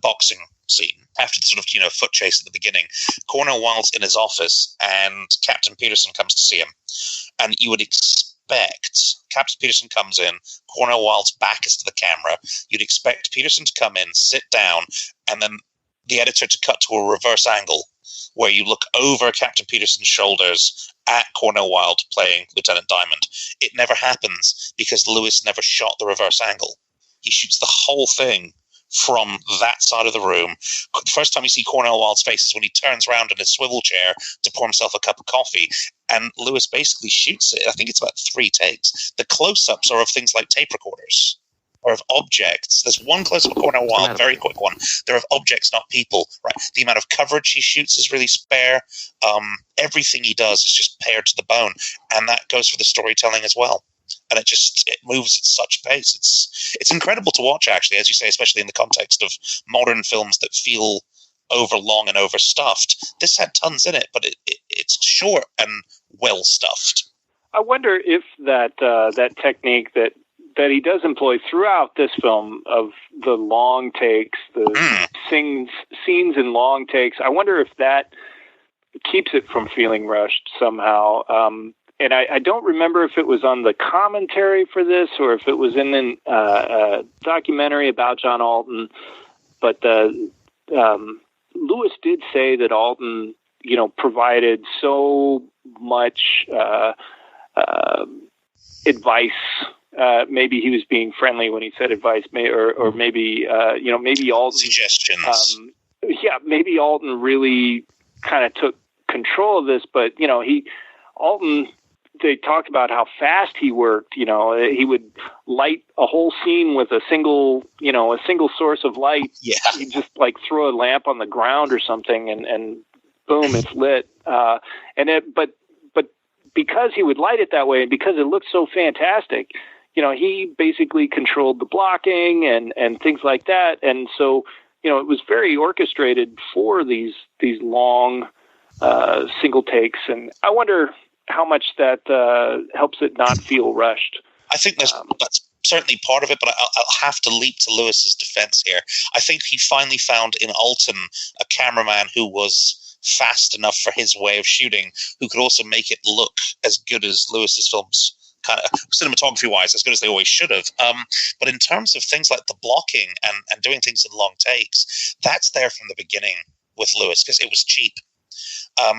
boxing scene, after the sort of, foot chase at the beginning, Cornel Wilde's in his office and Captain Peterson comes to see him. And you would expect, Captain Peterson comes in, Cornel Wilde's back is to the camera. You'd expect Peterson to come in, sit down, and then the editor to cut to a reverse angle where you look over Captain Peterson's shoulders at Cornel Wilde playing Lieutenant Diamond. It never happens because Lewis never shot the reverse angle. He shoots the whole thing from that side of the room. The first time you see Cornel Wilde's face is when he turns around in his swivel chair to pour himself a cup of coffee, and Lewis basically shoots it. I think it's about 3 takes. The close-ups are of things like tape recorders or of objects. There's one close-up of Cornel Wilde, very quick one. They're of objects, not people. Right? The amount of coverage he shoots is really spare. Everything he does is just pared to the bone, and that goes for the storytelling as well. And it moves at such pace. It's incredible to watch, actually, as you say, especially in the context of modern films that feel overlong and overstuffed. This had tons in it, but it's short and well stuffed. I wonder if that technique that he does employ throughout this film of the long takes, the scenes in long takes, I wonder if that keeps it from feeling rushed somehow. And I don't remember if it was on the commentary for this or if it was in a documentary about John Alton, but Lewis did say that Alton, provided so much advice. Maybe he was being friendly when he said advice, or maybe maybe Alton suggestions. Maybe Alton really kind of took control of this, but Alton. They talked about how fast he worked. He would light a whole scene with a single source of light. Yeah. He'd just throw a lamp on the ground or something, and boom, it's lit. But because he would light it that way, and because it looked so fantastic, he basically controlled the blocking and things like that. And so, it was very orchestrated for these long single takes. And I wonder how much that helps it not feel rushed. I think that's certainly part of it, but I'll have to leap to Lewis's defense here. I think he finally found in Alton a cameraman who was fast enough for his way of shooting, who could also make it look as good as Lewis's films, kind of cinematography-wise, as good as they always should have. But in terms of things like the blocking and doing things in long takes, that's there from the beginning with Lewis because it was cheap.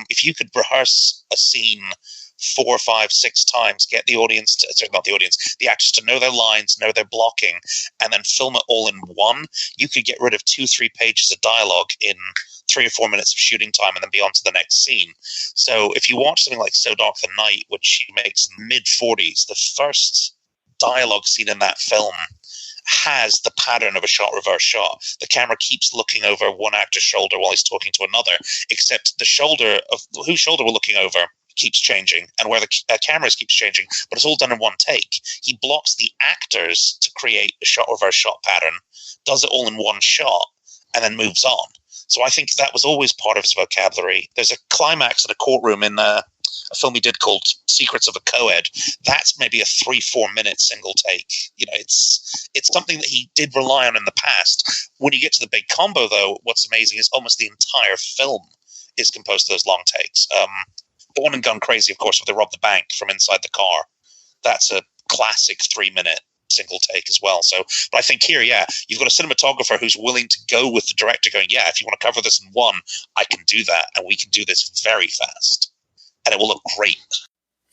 If you could rehearse a scene 4, 5, 6 times, get the audience the actors to know their lines, know their blocking, and then film it all in one, you could get rid of 2-3 pages of dialogue in 3 or 4 minutes of shooting time and then be on to the next scene. So if you watch something like So Dark the Night, which he makes in the mid-40s, the first dialogue scene in that film has the pattern of a shot reverse shot. The camera keeps looking over one actor's shoulder while he's talking to another, except the shoulder of whose shoulder we're looking over keeps changing and where the cameras keeps changing, but it's all done in one take. He blocks the actors to create a shot reverse shot pattern, does it all in one shot, and then moves on. So I think that was always part of his vocabulary. There's a climax in a courtroom in a film he did called Secrets of a Co-ed. That's maybe a 3-4 minute single take. It's something that he did rely on in the past. When you get to the big combo, though, what's amazing is almost the entire film is composed of those long takes. The one in Gun Crazy, of course, where they rob the bank from inside the car. That's a classic 3-minute single take as well. So, but I think here, you've got a cinematographer who's willing to go with the director going, if you want to cover this in one, I can do that. And we can do this very fast. And it will look great.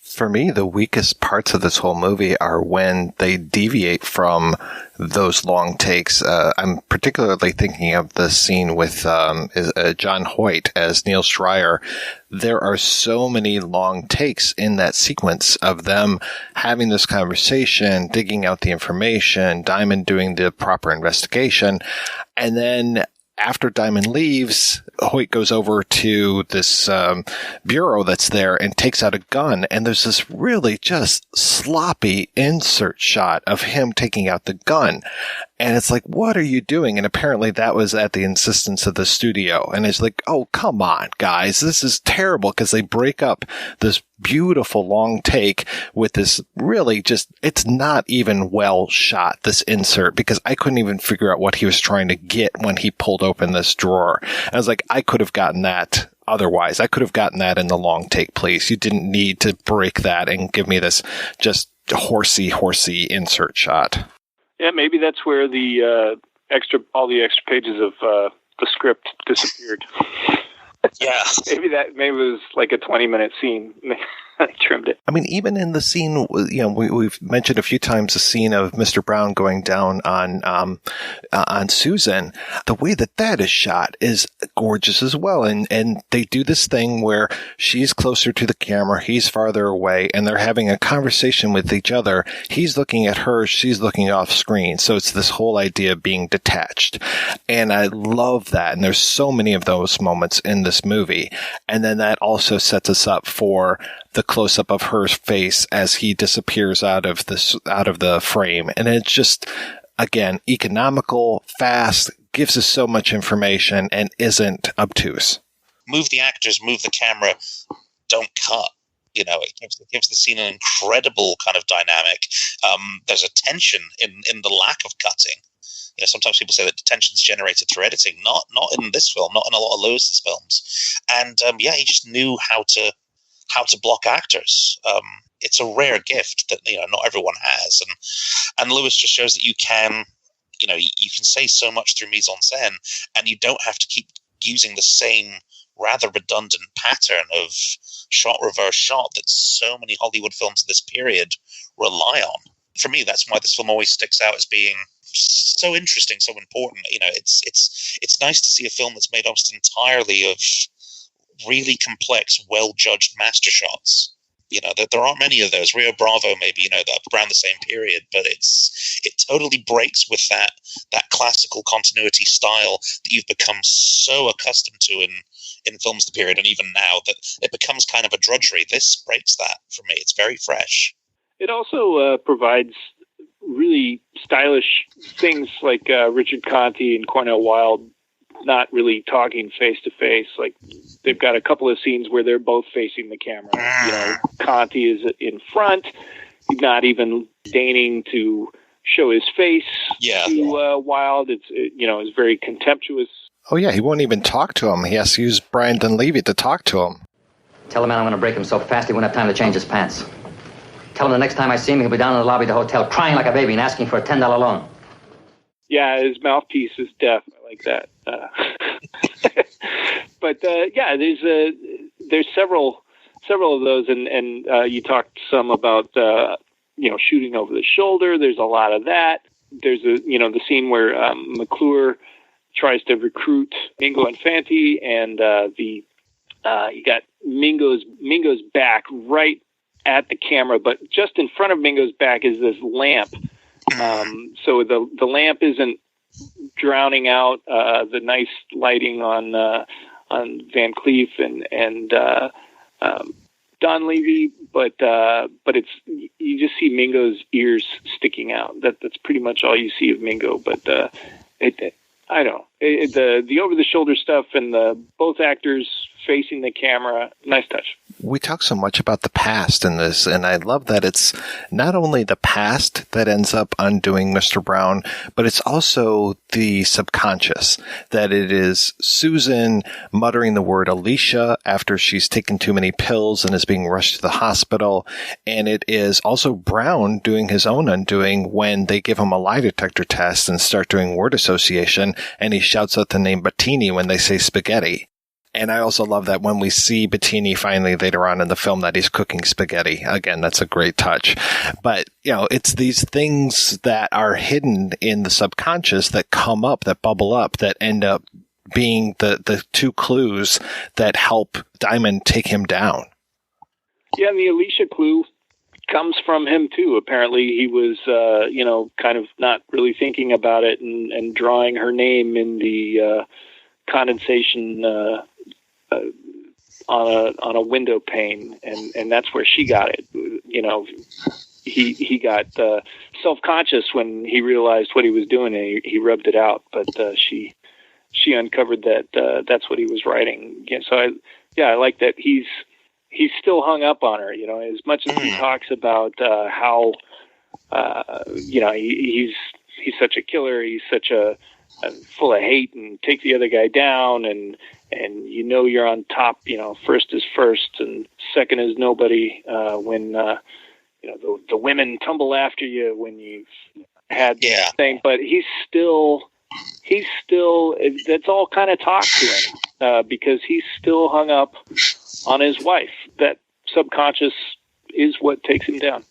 For me, the weakest parts of this whole movie are when they deviate from those long takes. I'm particularly thinking of the scene with John Hoyt as Neil Schreier. There are so many long takes in that sequence of them having this conversation, digging out the information, Diamond doing the proper investigation, and then after Diamond leaves, Hoyt goes over to this bureau that's there and takes out a gun. And there's this really just sloppy insert shot of him taking out the gun. And it's like, what are you doing? And apparently that was at the insistence of the studio. And it's like, oh, come on, guys. This is terrible, because they break up this beautiful long take with this really just, it's not even well shot, this insert, because I couldn't even figure out what he was trying to get when he pulled open this drawer. And I was like, I could have gotten that otherwise. I could have gotten that in the long take, please. You didn't need to break that and give me this just horsey insert shot. Yeah, maybe that's where the all the extra pages of the script disappeared. Yeah. maybe it was like a 20-minute scene. I trimmed it. I mean, even in the scene, we've mentioned a few times the scene of Mr. Brown going down on Susan. The way that is shot is gorgeous as well. And they do this thing where she's closer to the camera, he's farther away, and they're having a conversation with each other. He's looking at her, she's looking off screen. So it's this whole idea of being detached. And I love that. And there's so many of those moments in this movie. And then that also sets us up for the close-up of her face as he disappears out of the frame. And it's just, again, economical, fast, gives us so much information, and isn't obtuse. Move the actors, move the camera, don't cut. It gives the scene an incredible kind of dynamic. There's a tension in the lack of cutting. Sometimes people say that the tension is generated through editing. Not in this film, not in a lot of Lewis's films. And he just knew how to block actors. It's a rare gift that not everyone has, and Lewis just shows that you can say so much through mise en scène, and you don't have to keep using the same rather redundant pattern of shot reverse shot that so many Hollywood films of this period rely on. For me, that's why this film always sticks out as being so interesting, so important. It's nice to see a film that's made almost entirely of really complex, well-judged master shots. There aren't many of those. Rio Bravo, maybe, around the same period, but it totally breaks with that classical continuity style that you've become so accustomed to in films of the period, and even now, that it becomes kind of a drudgery. This breaks that for me. It's very fresh. It also provides really stylish things like Richard Conte and Cornel Wilde not really talking face to face. Like, they've got a couple of scenes where they're both facing the camera. Conte is in front. He's not even deigning to show his face to Wilde. It's very contemptuous. Oh yeah, he won't even talk to him. He has to use Brian Dunleavy to talk to him. Tell the man I'm going to break him so fast he won't have time to change his pants. Tell him the next time I see him, he'll be down in the lobby of the hotel crying like a baby and asking for a $10 loan. Yeah, his mouthpiece is deaf. I like that. But there's several of those, and you talked some about shooting over the shoulder. There's a lot of that. There's the scene where McClure tries to recruit Mingo Infante, and you got Mingo's back right at the camera, but just in front of Mingo's back is this lamp. So the lamp isn't drowning out the nice lighting on Van Cleef and Dunleavy, but it's, you just see Mingo's ears sticking out. That's pretty much all you see of Mingo. But the over the shoulder stuff and both actors facing the camera, nice touch. We talk so much about the past in this, and I love that it's not only the past that ends up undoing Mr. Brown, but it's also the subconscious, that it is Susan muttering the word Alicia after she's taken too many pills and is being rushed to the hospital, and it is also Brown doing his own undoing when they give him a lie detector test and start doing word association, and he shouts out the name Bettini when they say spaghetti. And I also love that when we see Bettini finally later on in the film that he's cooking spaghetti. Again, that's a great touch. But, it's these things that are hidden in the subconscious that come up, that bubble up, that end up being the two clues that help Diamond take him down. Yeah, and the Alicia clue comes from him, too. Apparently he was, kind of not really thinking about it and drawing her name in the condensation on a window pane, and that's where she got it. he got self-conscious when he realized what he was doing, and he rubbed it out. But she uncovered that that's what he was writing. Again, so I like that he's still hung up on her. As much as he talks about how he's such a killer, he's such a full of hate and take the other guy down, and you're on top. First is first and second is nobody. When the women tumble after you when you've had the thing, but he's still that's all kind of talk to him because he's still hung up on his wife. That subconscious is what takes him down.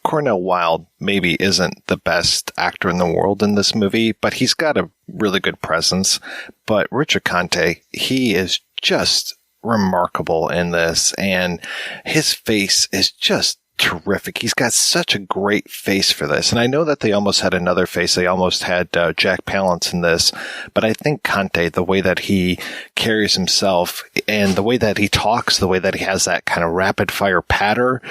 Cornel Wilde maybe isn't the best actor in the world in this movie, but he's got a really good presence. But Richard Conte, he is just remarkable in this, and his face is just terrific. He's got such a great face for this. And I know that they almost had another face. They almost had Jack Palance in this. But I think Conte, the way that he carries himself and the way that he talks, the way that he has that kind of rapid fire patter,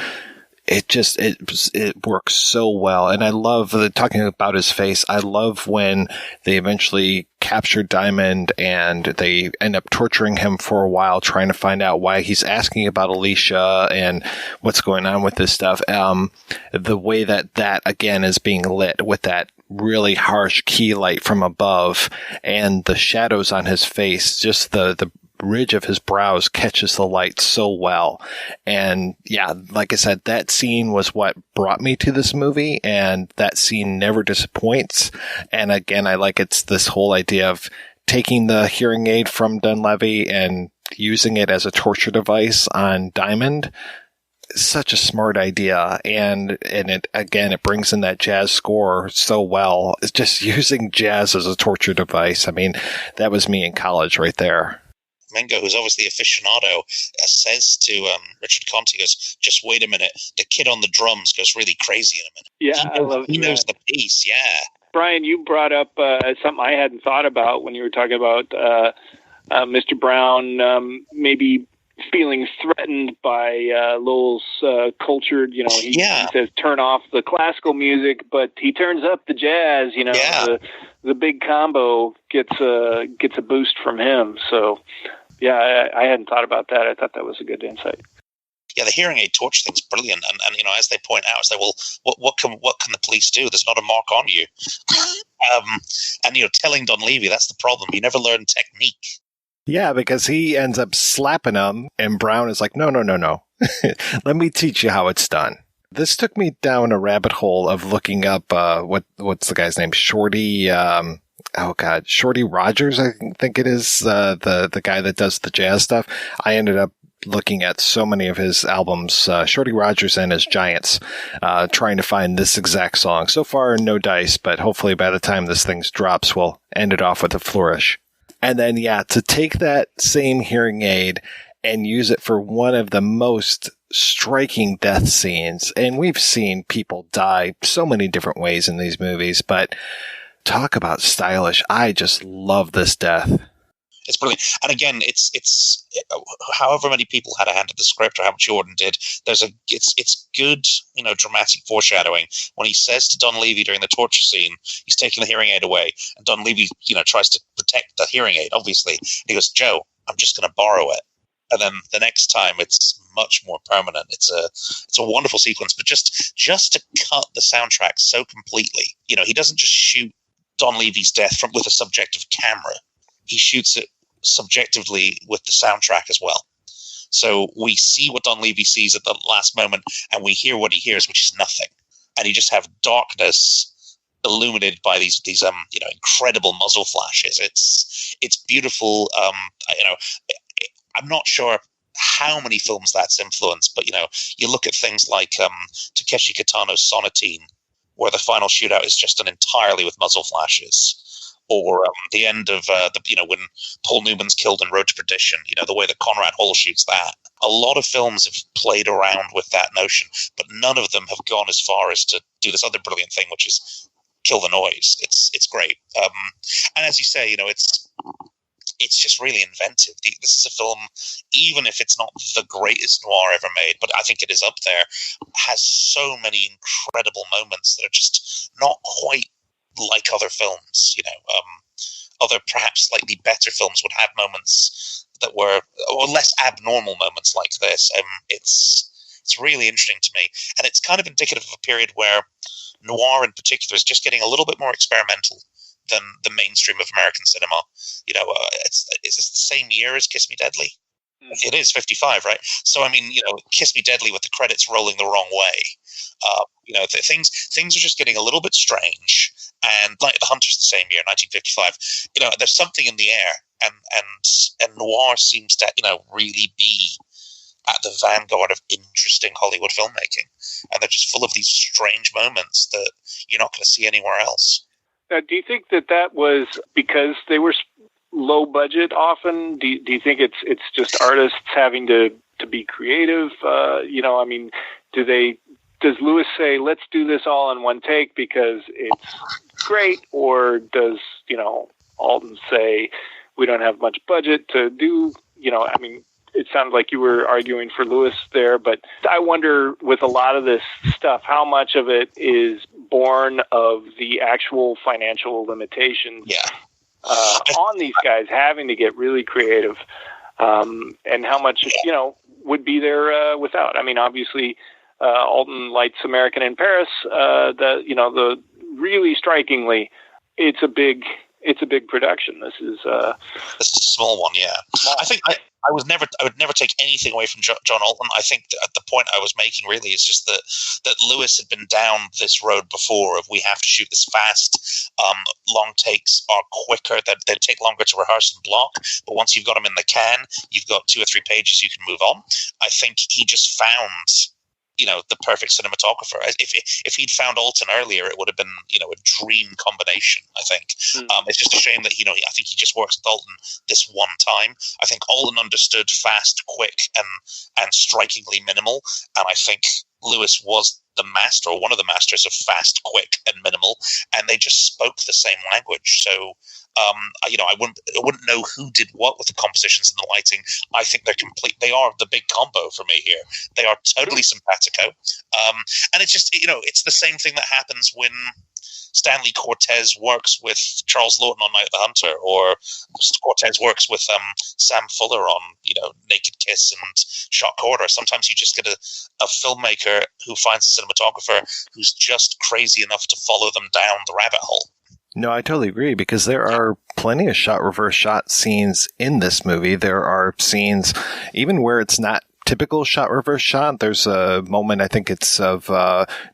it works so well. And I love talking about his face. I love when they eventually capture Diamond and they end up torturing him for a while, trying to find out why he's asking about Alicia and what's going on with this stuff. The way that again is being lit with that really harsh key light from above and the shadows on his face, just the ridge of his brows catches the light so well. And yeah, like I said, that scene was what brought me to this movie, and that scene never disappoints. And again, I like it's this whole idea of taking the hearing aid from Dunleavy and using it as a torture device on Diamond. Such a smart idea, and it brings in that jazz score so well. It's just using jazz as a torture device. I mean, that was me in college right there. Mingo, who's obviously aficionado, says to Richard Conte, goes, "Just wait a minute. The kid on the drums goes really crazy in a minute." Yeah, he knows the piece. Yeah, Brian, you brought up something I hadn't thought about when you were talking about Mr. Brown maybe feeling threatened by Lowell's cultured. He says turn off the classical music, but he turns up the jazz. The big combo gets a boost from him. So. Yeah, I hadn't thought about that. I thought that was a good insight. Yeah, the hearing aid torch thing's brilliant, and as they point out, it's like, well, what can the police do? There's not a mark on you, and telling Dunleavy, that's the problem. You never learn technique. Yeah, because he ends up slapping him, and Brown is like, no, let me teach you how it's done. This took me down a rabbit hole of looking up what's the guy's name, Shorty. Shorty Rogers, I think it is, the guy that does the jazz stuff. I ended up looking at so many of his albums, Shorty Rogers and his Giants, trying to find this exact song. So far, no dice, but hopefully by the time this thing drops, we'll end it off with a flourish. And then, to take that same hearing aid and use it for one of the most striking death scenes. And we've seen people die so many different ways in these movies, but talk about stylish. I just love this death. It's brilliant. And again, it's however many people had a hand in the script or how much Yordan did, it's good, dramatic foreshadowing. When he says to Dunleavy during the torture scene, he's taking the hearing aid away, and Dunleavy, tries to protect the hearing aid, obviously. And he goes, "Joe, I'm just going to borrow it." And then the next time it's much more permanent. It's a wonderful sequence, but just to cut the soundtrack so completely, he doesn't just shoot Dunleavy's death with a subjective camera. He shoots it subjectively with the soundtrack as well. So we see what Dunleavy sees at the last moment, and we hear what he hears, which is nothing. And you just have darkness illuminated by these incredible muzzle flashes. It's beautiful. I'm not sure how many films that's influenced, but you look at things like Takeshi Kitano's Sonatine, where the final shootout is just entirely with muzzle flashes, or the end of when Paul Newman's killed in Road to Perdition. The way that Conrad Hall shoots that. A lot of films have played around with that notion, but none of them have gone as far as to do this other brilliant thing, which is kill the noise. It's great, and as you say, it's just really inventive. This is a film, even if it's not the greatest noir ever made, but I think it is up there, has so many incredible moments that are just not quite like other films. Other perhaps slightly better films would have moments that were, or less abnormal moments like this. It's really interesting to me, and it's kind of indicative of a period where noir in particular is just getting a little bit more experimental than the mainstream of American cinema. Is this the same year as Kiss Me Deadly? It is 55, right? So, Kiss Me Deadly with the credits rolling the wrong way. Things are just getting a little bit strange. And Night of the Hunter's the same year, 1955. There's something in the air, and noir seems to, really be at the vanguard of interesting Hollywood filmmaking. And they're just full of these strange moments that you're not going to see anywhere else. Do you think that was because they were low budget often? Do you think it's just artists having to be creative? Does Lewis say, let's do this all in one take because it's great? Or does, Alden say, we don't have much budget to do, it sounded like you were arguing for Lewis there, but I wonder with a lot of this stuff, how much of it is born of the actual financial limitations on these guys having to get really creative, and how much, would be there without. Obviously, Alden lights American in Paris, the really strikingly, it's a big production. This is a small one, yeah. I think I would never take anything away from John Alden. I think that the point I was making really is just that Lewis had been down this road before of we have to shoot this fast. Long takes are quicker. They take longer to rehearse and block. But once you've got them in the can, you've got 2 or 3 pages, you can move on. I think he just found the perfect cinematographer. If he'd found Alton earlier, it would have been, a dream combination, I think. It's just a shame that, I think he just works with Alton this one time. I think Alton understood fast, quick, and strikingly minimal. And I think Lewis was the master, or one of the masters of fast, quick, and minimal. And they just spoke the same language. So, I wouldn't know who did what with the compositions and the lighting. I think they're complete. They are the big combo for me here. They are totally simpatico. And it's just, it's the same thing that happens when Stanley Cortez works with Charles Lawton on Night of the Hunter, or Cortez works with Sam Fuller on, Naked Kiss and Shot Quarter. Sometimes you just get a filmmaker who finds a cinematographer who's just crazy enough to follow them down the rabbit hole. No, I totally agree, because there are plenty of reverse shot scenes in this movie. There are scenes even where it's not typical reverse shot. There's a moment, I think it's of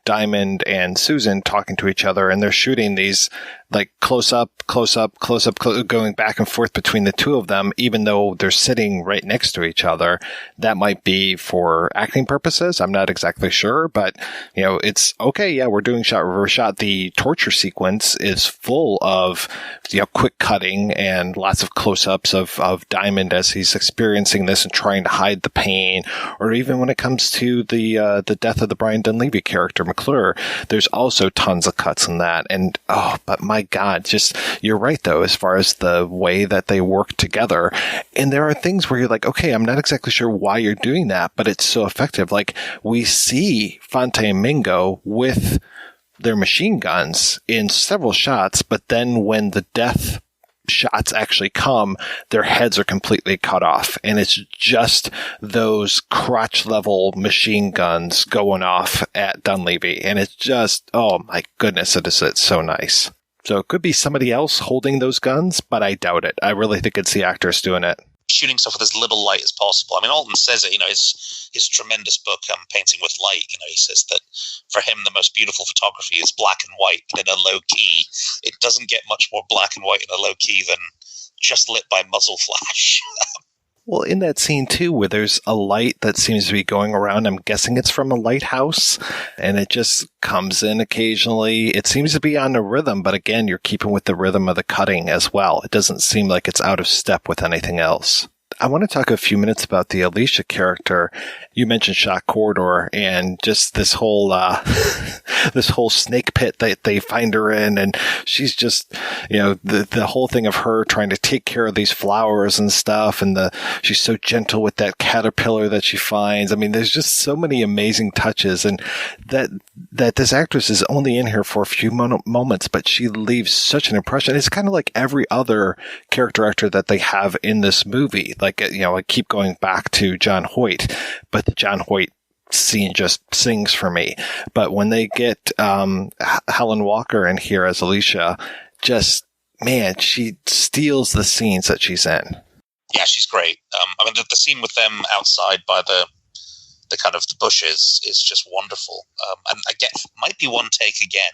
Diamond and Susan talking to each other, and they're shooting these like close up, going back and forth between the two of them, even though they're sitting right next to each other. That might be for acting purposes. I'm not exactly sure, but it's okay. Yeah, we're doing reverse shot. The torture sequence is full of quick cutting and lots of close-ups of Diamond as he's experiencing this and trying to hide the pain. Or even when it comes to the death of the Brian Dunleavy character, McClure, there's also tons of cuts in that. And but my God, just, you're right though, as far as the way that they work together. And there are things where you're like, okay, I'm not exactly sure why you're doing that, but it's so effective. Like, we see Fonte and Mingo with their machine guns in several shots, but then when the death shots actually come, their heads are completely cut off, and it's just those crotch level machine guns going off at Dunleavy, and it's just, oh my goodness, it's so nice. So it could be somebody else holding those guns, but I doubt it. I really think it's the actors doing it. Shooting stuff with as little light as possible. Alton says it, his tremendous book, Painting with Light, he says that for him, the most beautiful photography is black and white and in a low key. It doesn't get much more black and white in a low key than just lit by muzzle flash. Well, in that scene, too, where there's a light that seems to be going around, I'm guessing it's from a lighthouse, and it just comes in occasionally. It seems to be on the rhythm, but again, you're keeping with the rhythm of the cutting as well. It doesn't seem like it's out of step with anything else. I want to talk a few minutes about the Alicia character. You mentioned Shock Corridor and just this whole this whole snake pit that they find her in, and she's just, the whole thing of her trying to take care of these flowers and stuff, and she's so gentle with that caterpillar that she finds. I mean, there's just so many amazing touches, and that this actress is only in here for a few moments, but she leaves such an impression. It's kind of like every other character actor that they have in this movie. Like, I keep going back to John Hoyt, but the John Hoyt scene just sings for me. But when they get Helen Walker in here as Alicia, just, man, she steals the scenes that she's in. Yeah, she's great. I mean, the scene with them outside by the kind of the bushes is just wonderful. And again, might be one take again.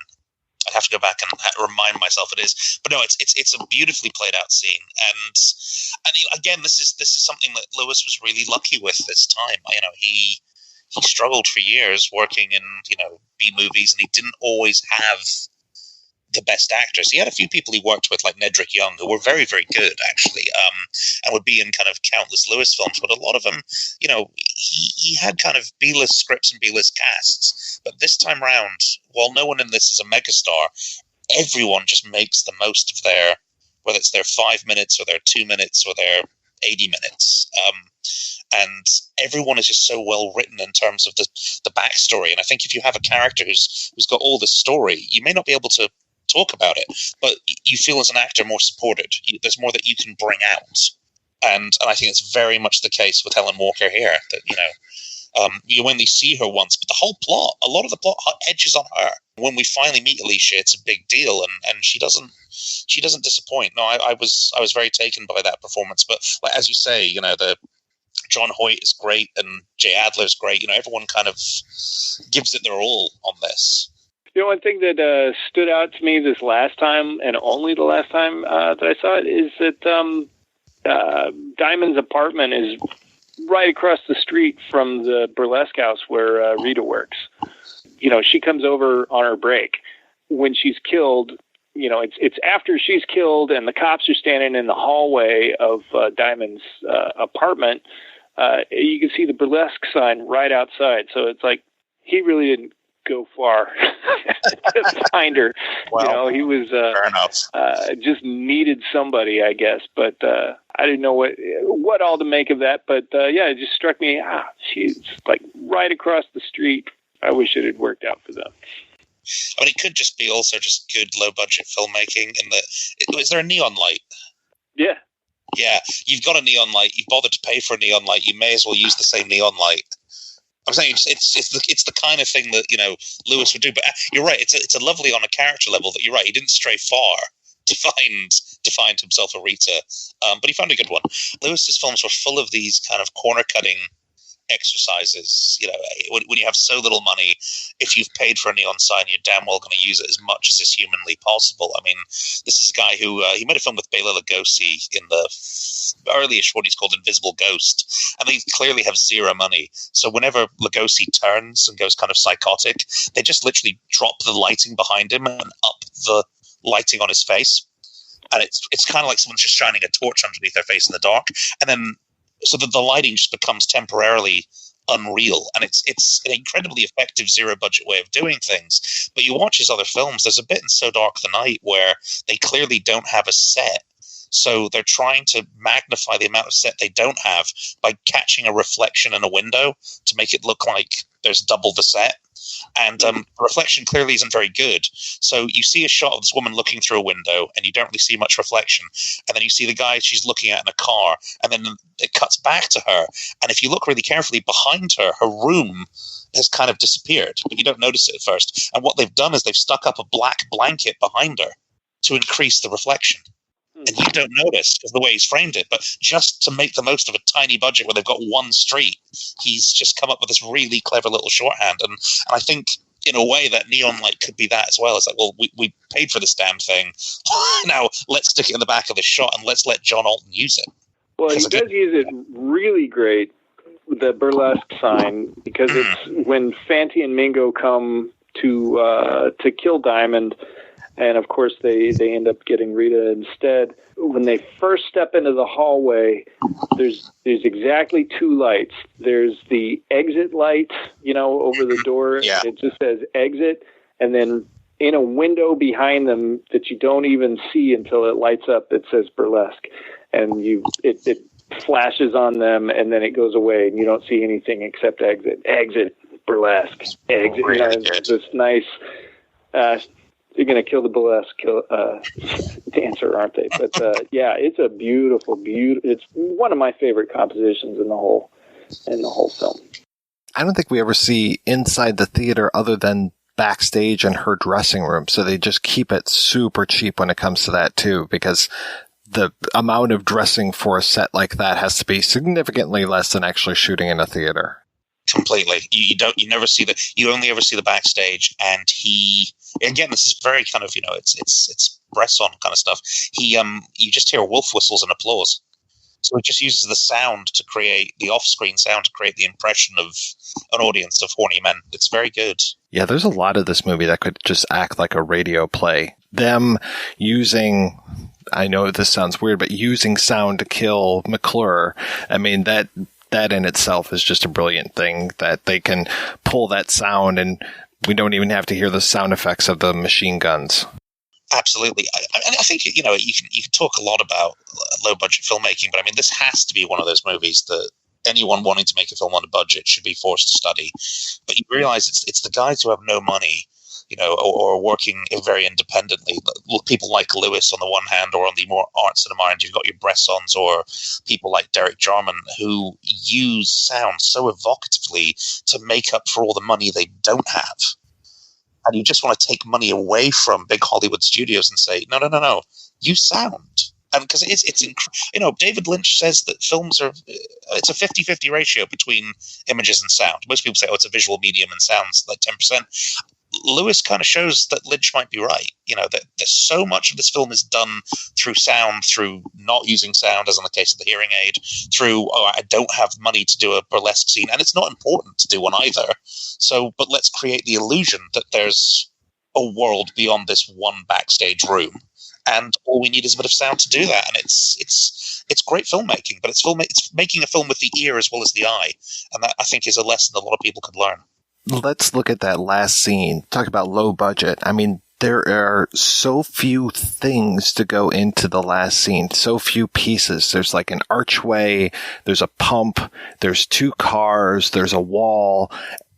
I'd have to go back and remind myself it is, but no, it's a beautifully played out scene, and again, this is something that Lewis was really lucky with this time. He struggled for years working in B movies, and he didn't always have the best actors. He had a few people he worked with, like Nedrick Young, who were very, very good actually, and would be in kind of countless Lewis films. But a lot of them, he had kind of B-list scripts and B-list casts. But this time round, while no one in this is a megastar, everyone just makes the most of whether it's their 5 minutes or their 2 minutes or their 80 minutes. And everyone is just so well written in terms of the backstory. And I think if you have a character who's got all the story, you may not be able to talk about it, but you feel as an actor more supported. There's more that you can bring out. And I think it's very much the case with Helen Walker here, that, you only see her once, but the whole plot, a lot of the plot hedges on her. When we finally meet Alicia, it's a big deal, and she doesn't disappoint. No, I was very taken by that performance. But as you say, the John Hoyt is great, and Jay Adler's great. Everyone kind of gives it their all on this. One thing that stood out to me this last time, and only the last time that I saw it, is that Diamond's apartment is right across the street from the burlesque house where Rita works. She comes over on her break. When she's killed, it's after she's killed, and the cops are standing in the hallway of Diamond's apartment. You can see the burlesque sign right outside. So it's like he really didn't go far to find her. Well, he was fair enough. Just needed somebody, I guess. But I didn't know what all to make of that. But it just struck me. She's like right across the street. I wish it had worked out for them. I mean, it could just be also just good low budget filmmaking. Is there a neon light? Yeah. Yeah, you've got a neon light. You've bothered to pay for a neon light. You may as well use the same neon light. I'm saying it's the kind of thing that Lewis would do. But you're right. It's a lovely on a character level that you're right. He didn't stray far to find himself a Rita, but he found a good one. Lewis's films were full of these kind of corner cutting exercises. When you have so little money, if you've paid for a neon sign, you're damn well going to use it as much as is humanly possible. I mean, this is a guy who he made a film with Bela Lugosi in the early-ish, what he's called Invisible Ghost, and they clearly have zero money. So whenever Lugosi turns and goes kind of psychotic, they just literally drop the lighting behind him and up the lighting on his face, and it's kind of like someone's just shining a torch underneath their face in the dark, and then so that the lighting just becomes temporarily unreal. And it's an incredibly effective zero-budget way of doing things. But you watch his other films, there's a bit in So Dark the Night where they clearly don't have a set. So they're trying to magnify the amount of set they don't have by catching a reflection in a window to make it look like there's double the set. And reflection clearly isn't very good. So you see a shot of this woman looking through a window and you don't really see much reflection. And then you see the guy she's looking at in a car, and then it cuts back to her. And if you look really carefully behind her, her room has kind of disappeared, but you don't notice it at first. And what they've done is they've stuck up a black blanket behind her to increase the reflection. And you don't notice because the way he's framed it. But just to make the most of a tiny budget where they've got one street, he's just come up with this really clever little shorthand. And I think, in a way, that neon light could be that as well. It's like, well, we paid for this damn thing. Now let's stick it in the back of the shot and let's let John Alton use it. Well, he does use it really great, the burlesque sign, because it's when Fanti and Mingo come to kill Diamond. And of course, they end up getting Rita instead. When they first step into the hallway, there's exactly two lights. There's the exit light, over the door. Yeah. It just says exit, and then in a window behind them that you don't even see until it lights up, it says burlesque, and it flashes on them, and then it goes away, and you don't see anything except exit, burlesque, exit. It's this nice. You're going to kill the burlesque dancer, aren't they? But it's a beautiful. It's one of my favorite compositions in the whole film. I don't think we ever see inside the theater other than backstage in her dressing room. So they just keep it super cheap when it comes to that too, because the amount of dressing for a set like that has to be significantly less than actually shooting in a theater. Completely. You never see you only ever see the backstage, and again, this is very kind of, it's Bresson kind of stuff. You just hear wolf whistles and applause. So it just uses the sound to create the off-screen sound to create the impression of an audience of horny men. It's very good. Yeah, there's a lot of this movie that could just act like a radio play. Them using, I know this sounds weird, but using sound to kill McClure. I mean, that in itself is just a brilliant thing, that they can pull that sound and we don't even have to hear the sound effects of the machine guns. Absolutely. I think, you can talk a lot about low-budget filmmaking, but I mean, this has to be one of those movies that anyone wanting to make a film on a budget should be forced to study. But you realize it's the guys who have no money, or working very independently. People like Lewis on the one hand, or on the more art cinema end, you've got your Bressons or people like Derek Jarman who use sound so evocatively to make up for all the money they don't have. And you just want to take money away from big Hollywood studios and say, no, use sound. And because David Lynch says that films it's a 50-50 ratio between images and sound. Most people say, it's a visual medium and sound's like 10%. Lewis kind of shows that Lynch might be right. That so much of this film is done through sound, through not using sound, as in the case of the hearing aid, through, I don't have money to do a burlesque scene, and it's not important to do one either. So, but let's create the illusion that there's a world beyond this one backstage room, and all we need is a bit of sound to do that. And it's great filmmaking, but it's making a film with the ear as well as the eye, and that I think is a lesson that a lot of people could learn. Let's look at that last scene. Talk about low budget. I mean, there are so few things to go into the last scene, so few pieces. There's like an archway, there's a pump, there's two cars, there's a wall,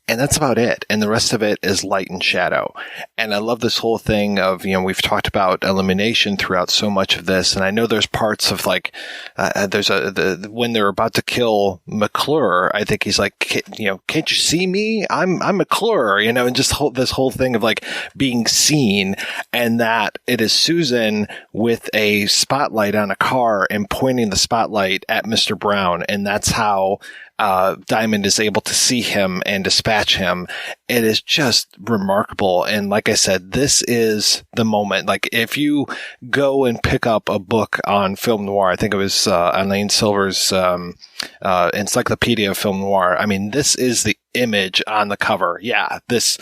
and that's about it. And the rest of it is light and shadow. And I love this whole thing of, we've talked about elimination throughout so much of this. And I know there's parts of like, when they're about to kill McClure, I think he's like, can't you see me? I'm McClure, and just this whole thing of like being seen, and that it is Susan with a spotlight on a car and pointing the spotlight at Mr. Brown. And that's how Diamond is able to see him and dispatch him. It is just remarkable. And like I said, this is the moment. Like if you go and pick up a book on film noir, I think it was Elaine Silver's Encyclopedia of Film Noir. I mean, this is the image on the cover. Yeah, this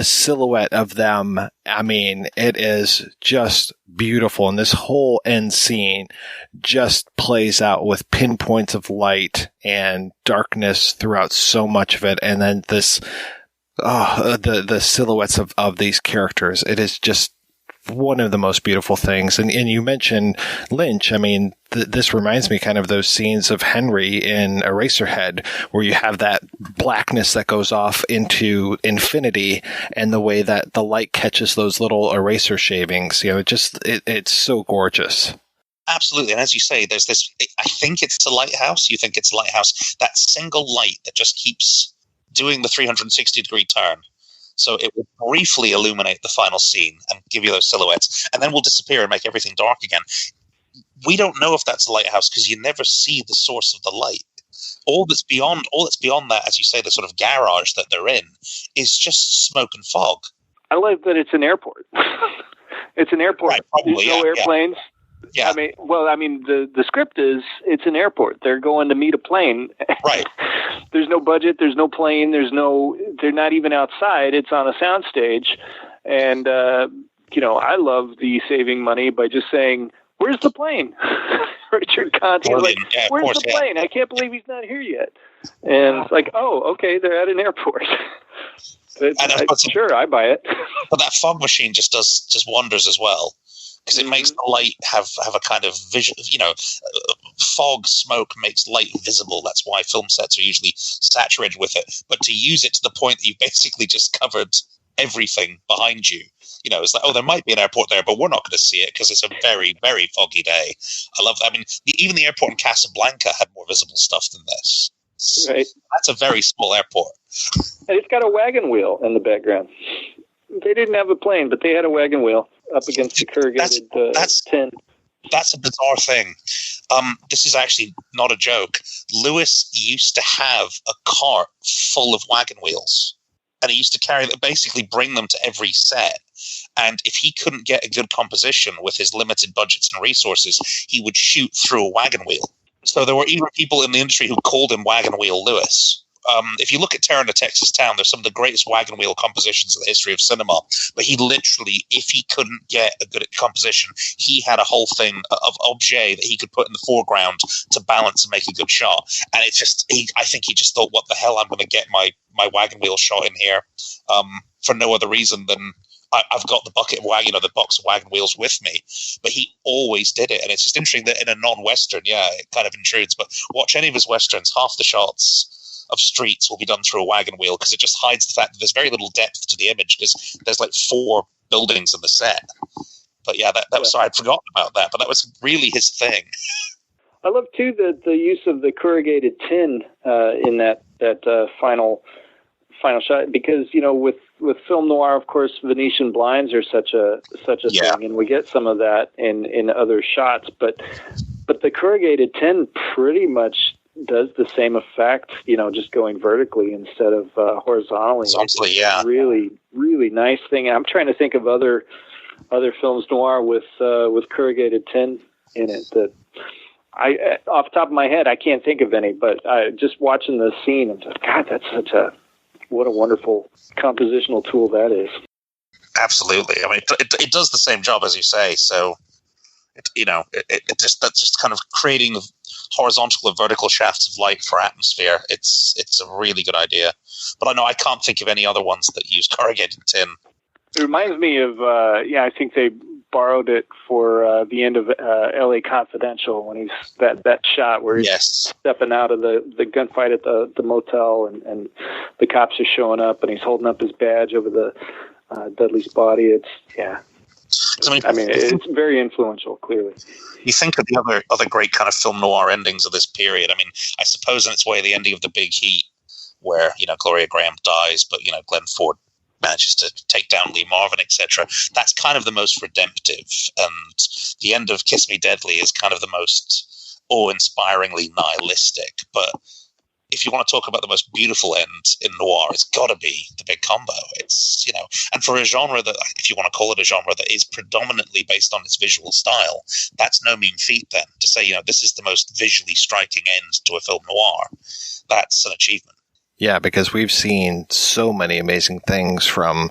silhouette of them, I mean, it is just beautiful. And this whole end scene just plays out with pinpoints of light and darkness throughout so much of it. And then the silhouettes of these characters. It is just one of the most beautiful things. And you mentioned Lynch. I mean, this reminds me kind of those scenes of Henry in Eraserhead, where you have that blackness that goes off into infinity, and the way that the light catches those little eraser shavings. It's so gorgeous. Absolutely. And as you say, there's this, I think it's a lighthouse. You think it's a lighthouse. That single light that just keeps doing the 360-degree turn. So it will briefly illuminate the final scene and give you those silhouettes, and then will disappear and make everything dark again. We don't know if that's a lighthouse because you never see the source of the light. All that's beyond that, as you say, the sort of garage that they're in, is just smoke and fog. I like that it's an airport. It's an airport. Right, probably, There's no airplanes. Yeah. I mean, the script is it's an airport. They're going to meet a plane. Right. There's no budget. There's no plane. They're not even outside. It's on a soundstage. And I love the saving money by just saying, "Where's the plane?" Richard Conte was like, "Where's the plane? I can't believe he's not here yet." And it's like, "Oh, okay, they're at an airport." Sure, I buy it. But that fog machine just does wonders as well, because it makes the light have a kind of vision. Fog, smoke makes light visible. That's why film sets are usually saturated with it. But to use it to the point that you basically just covered everything behind you, it's like, oh, there might be an airport there, but we're not going to see it because it's a very, very foggy day. I love that. I mean, even the airport in Casablanca had more visible stuff than this. Right. That's a very small airport. And it's got a wagon wheel in the background. They didn't have a plane, but they had a wagon wheel up against the corrugated tin. That's a bizarre thing. This is actually not a joke. Lewis used to have a cart full of wagon wheels, and he used to carry them, basically bring them to every set. And if he couldn't get a good composition with his limited budgets and resources, he would shoot through a wagon wheel. So there were even people in the industry who called him Wagon Wheel Lewis. If you look at Terror in a Texas Town, there's some of the greatest wagon wheel compositions in the history of cinema. But he literally, if he couldn't get a good composition, he had a whole thing of objet that he could put in the foreground to balance and make a good shot. And it's just, I think he just thought, what the hell, I'm going to get my wagon wheel shot in here for no other reason than I've got the box of wagon wheels with me. But he always did it. And it's just interesting that in a non-Western, it kind of intrudes. But watch any of his Westerns, half the shots of streets will be done through a wagon wheel, because it just hides the fact that there's very little depth to the image, because there's like 4 buildings in the set. But that was, sorry, I'd forgotten about that, but that was really his thing. I love too the use of the corrugated tin in that final shot, because with film noir, of course, Venetian blinds are such a thing, and we get some of that in other shots, but the corrugated tin pretty much does the same effect, just going vertically instead of horizontally. Horizontally, Really, really nice thing. I'm trying to think of other films noir with corrugated tin in it that off the top of my head, I can't think of any, but just watching the scene, I'm just, God, that's what a wonderful compositional tool that is. Absolutely. I mean, it does the same job as you say. So, that's just kind of creating horizontal and vertical shafts of light for atmosphere. It's a really good idea. But I can't think of any other ones that use corrugated tin. It reminds me of, I think they borrowed it for the end of L.A. Confidential, when he's that shot where he's stepping out of the gunfight at the motel, and the cops are showing up, and he's holding up his badge over the Dudley's body. It's very influential, clearly. You think of the other great kind of film noir endings of this period. I mean, I suppose in its way, the ending of The Big Heat, where, Gloria Graham dies, but, Glenn Ford manages to take down Lee Marvin, etc. That's kind of the most redemptive. And the end of Kiss Me Deadly is kind of the most awe-inspiringly nihilistic. But if you want to talk about the most beautiful end in noir, it's got to be The Big Combo. It's, and for a genre that, if you want to call it a genre that is predominantly based on its visual style, that's no mean feat then. To say, this is the most visually striking end to a film noir, that's an achievement. Yeah, because we've seen so many amazing things from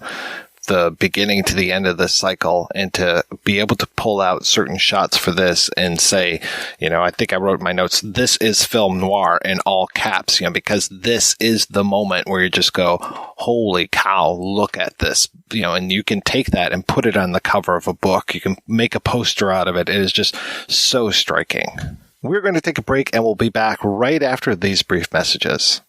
the beginning to the end of this cycle, and to be able to pull out certain shots for this and say, I think I wrote in my notes, this is film noir in all caps, because this is the moment where you just go, holy cow, look at this, and you can take that and put it on the cover of a book. You can make a poster out of it. It is just so striking. We're going to take a break, and we'll be back right after these brief messages.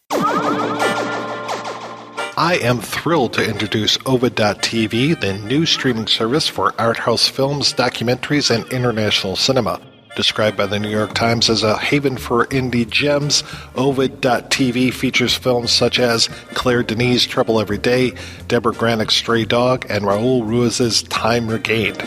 I am thrilled to introduce Ovid.tv, the new streaming service for art house films, documentaries, and international cinema. Described by the New York Times as a haven for indie gems, Ovid.tv features films such as Claire Denis' Trouble Every Day, Deborah Granick's Stray Dog, and Raul Ruiz's Time Regained.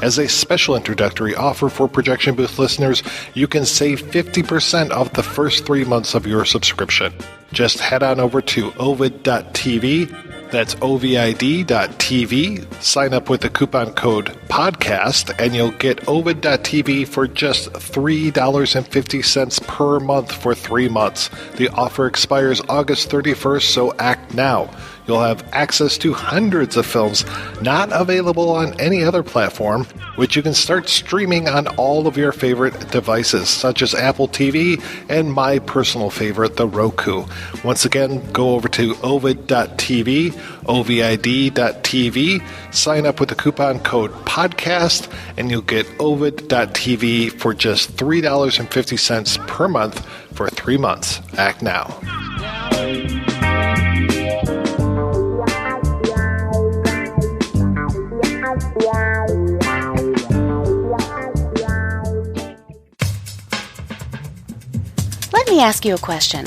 As a special introductory offer for Projection Booth listeners, you can save 50% off the first 3 months of your subscription. Just head on over to Ovid.tv, that's OVID.tv, sign up with the coupon code PODCAST, and you'll get Ovid.tv for just $3.50 per month for 3 months. The offer expires August 31st, so act now. You'll have access to hundreds of films not available on any other platform, which you can start streaming on all of your favorite devices, such as Apple TV and my personal favorite, the Roku. Once again, go over to ovid.tv, ovid.tv, sign up with the coupon code PODCAST, and you'll get ovid.tv for just $3.50 per month for 3 months. Act now. Let me ask you a question.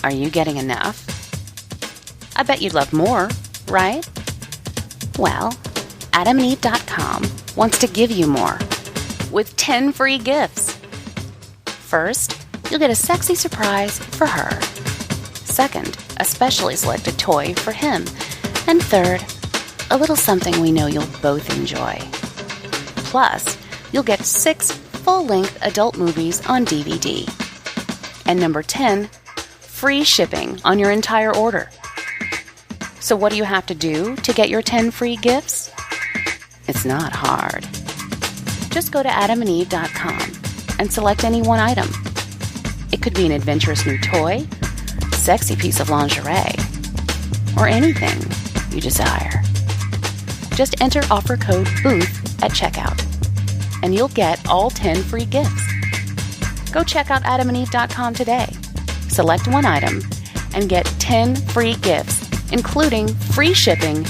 Are you getting enough? I bet you'd love more, right? Well, AdamandEve.com wants to give you more with 10 free gifts. First, you'll get a sexy surprise for her. Second, a specially selected toy for him. And third, a little something we know you'll both enjoy. Plus, you'll get 6 full-length adult movies on DVD. And number 10, free shipping on your entire order. So what do you have to do to get your 10 free gifts? It's not hard. Just go to AdamandEve.com and select any one item. It could be an adventurous new toy, sexy piece of lingerie, or anything you desire. Just enter offer code BOOTH at checkout, and you'll get all 10 free gifts. Go check out AdamandEve.com today. Select one item and get 10 free gifts, including free shipping,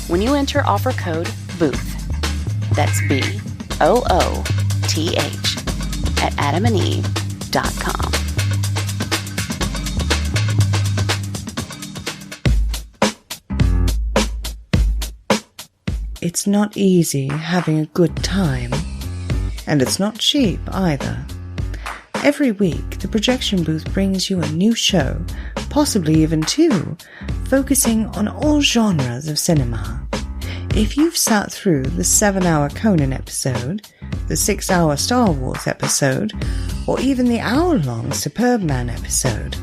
when you enter offer code BOOTH. That's BOOTH at AdamandEve.com. It's not easy having a good time, and it's not cheap either. Every week, the Projection Booth brings you a new show, possibly even 2, focusing on all genres of cinema. If you've sat through the 7-hour Conan episode, the 6-hour Star Wars episode, or even the hour-long Superbman episode,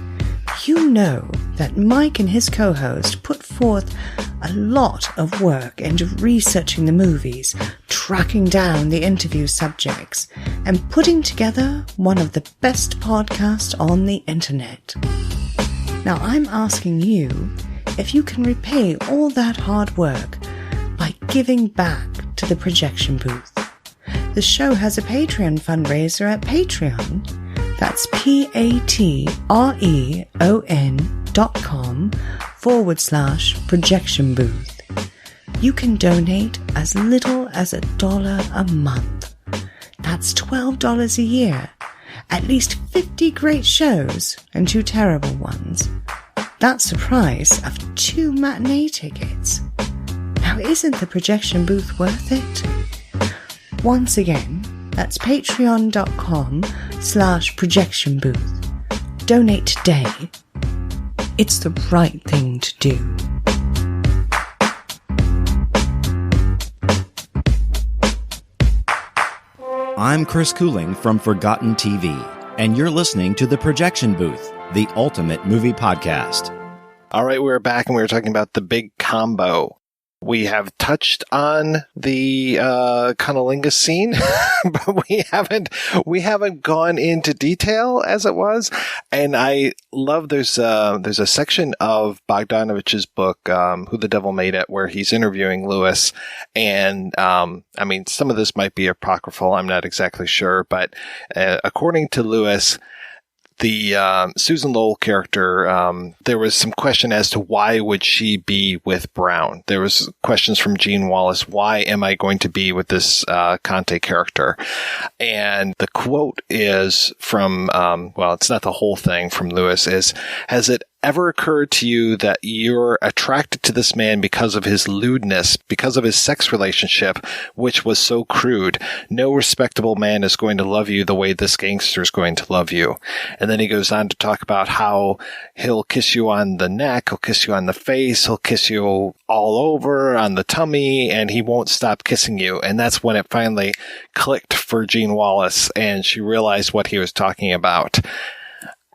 you know that Mike and his co-host put forth a lot of work into researching the movies, tracking down the interview subjects, and putting together one of the best podcasts on the internet. Now I'm asking you if you can repay all that hard work by giving back to the Projection Booth. The show has a Patreon fundraiser at Patreon. That's patreon.com/Projection Booth. You can donate as little as $1 a month. That's $12 a year. At least 50 great shows and 2 terrible ones. That's the price of 2 matinee tickets. Now isn't the Projection Booth worth it? Once again, that's patreon.com/Projection Booth. Donate today. It's the right thing to do. I'm Chris Cooling from Forgotten TV, and you're listening to The Projection Booth, the ultimate movie podcast. All right, we're back, and we were talking about The Big Combo. We have touched on the cunnilingus scene, but we haven't gone into detail as it was. And I love there's a section of Bogdanovich's book, Who the Devil Made It, where he's interviewing Lewis. And I mean, some of this might be apocryphal. I'm not exactly sure, but according to Lewis, the Susan Lowell character, there was some question as to why would she be with Brown. There was questions from Gene Wallace, why am I going to be with this Conte character? And the quote is from, well, it's not the whole thing from Lewis, is, has it ever occurred to you that you're attracted to this man because of his lewdness, because of his sex relationship, which was so crude? No respectable man is going to love you the way this gangster is going to love you. And then he goes on to talk about how he'll kiss you on the neck, he'll kiss you on the face, he'll kiss you all over, on the tummy, and he won't stop kissing you. And that's when it finally clicked for Gene Wallace, and she realized what he was talking about.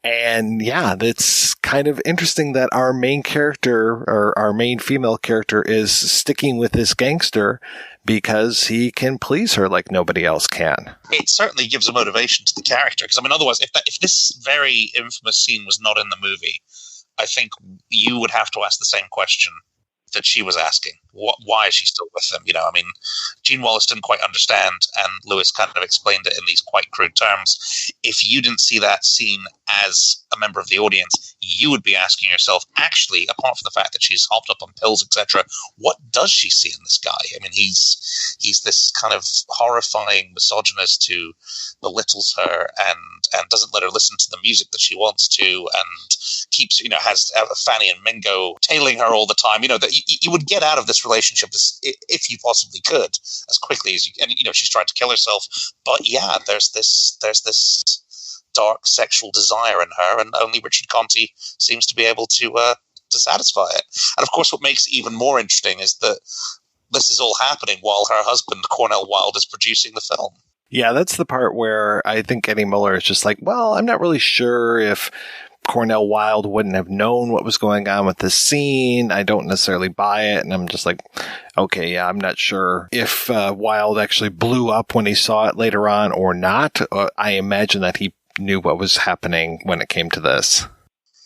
And yeah, that's kind of interesting that our main character, or our main female character, is sticking with this gangster because he can please her like nobody else can. It certainly gives a motivation to the character, because I mean, otherwise, if this very infamous scene was not in the movie, I think you would have to ask the same question that she was asking. Why is she still with him? You know, I mean, Gene Wallace didn't quite understand, and Lewis kind of explained it in these quite crude terms. If you didn't see that scene as a member of the audience, you would be asking yourself, actually, apart from the fact that she's hopped up on pills, etc., what does she see in this guy? I mean, he's this kind of horrifying misogynist who belittles her and doesn't let her listen to the music that she wants to, and keeps, you know, has Fanny and Mingo tailing her all the time. You know, that you would get out of this relationship if you possibly could as quickly as you can. You know, she's tried to kill herself, but yeah, there's this dark sexual desire in her, and only Richard Conte seems to be able to satisfy it. And of course, what makes it even more interesting is that this is all happening while her husband, Cornel Wilde, is producing the film. Yeah, that's the part where I think Eddie Muller is just like, well, I'm not really sure if Cornel Wilde wouldn't have known what was going on with this scene. I don't necessarily buy it. And I'm just like, okay, yeah, I'm not sure if Wilde actually blew up when he saw it later on or not. I imagine that he knew what was happening when it came to this.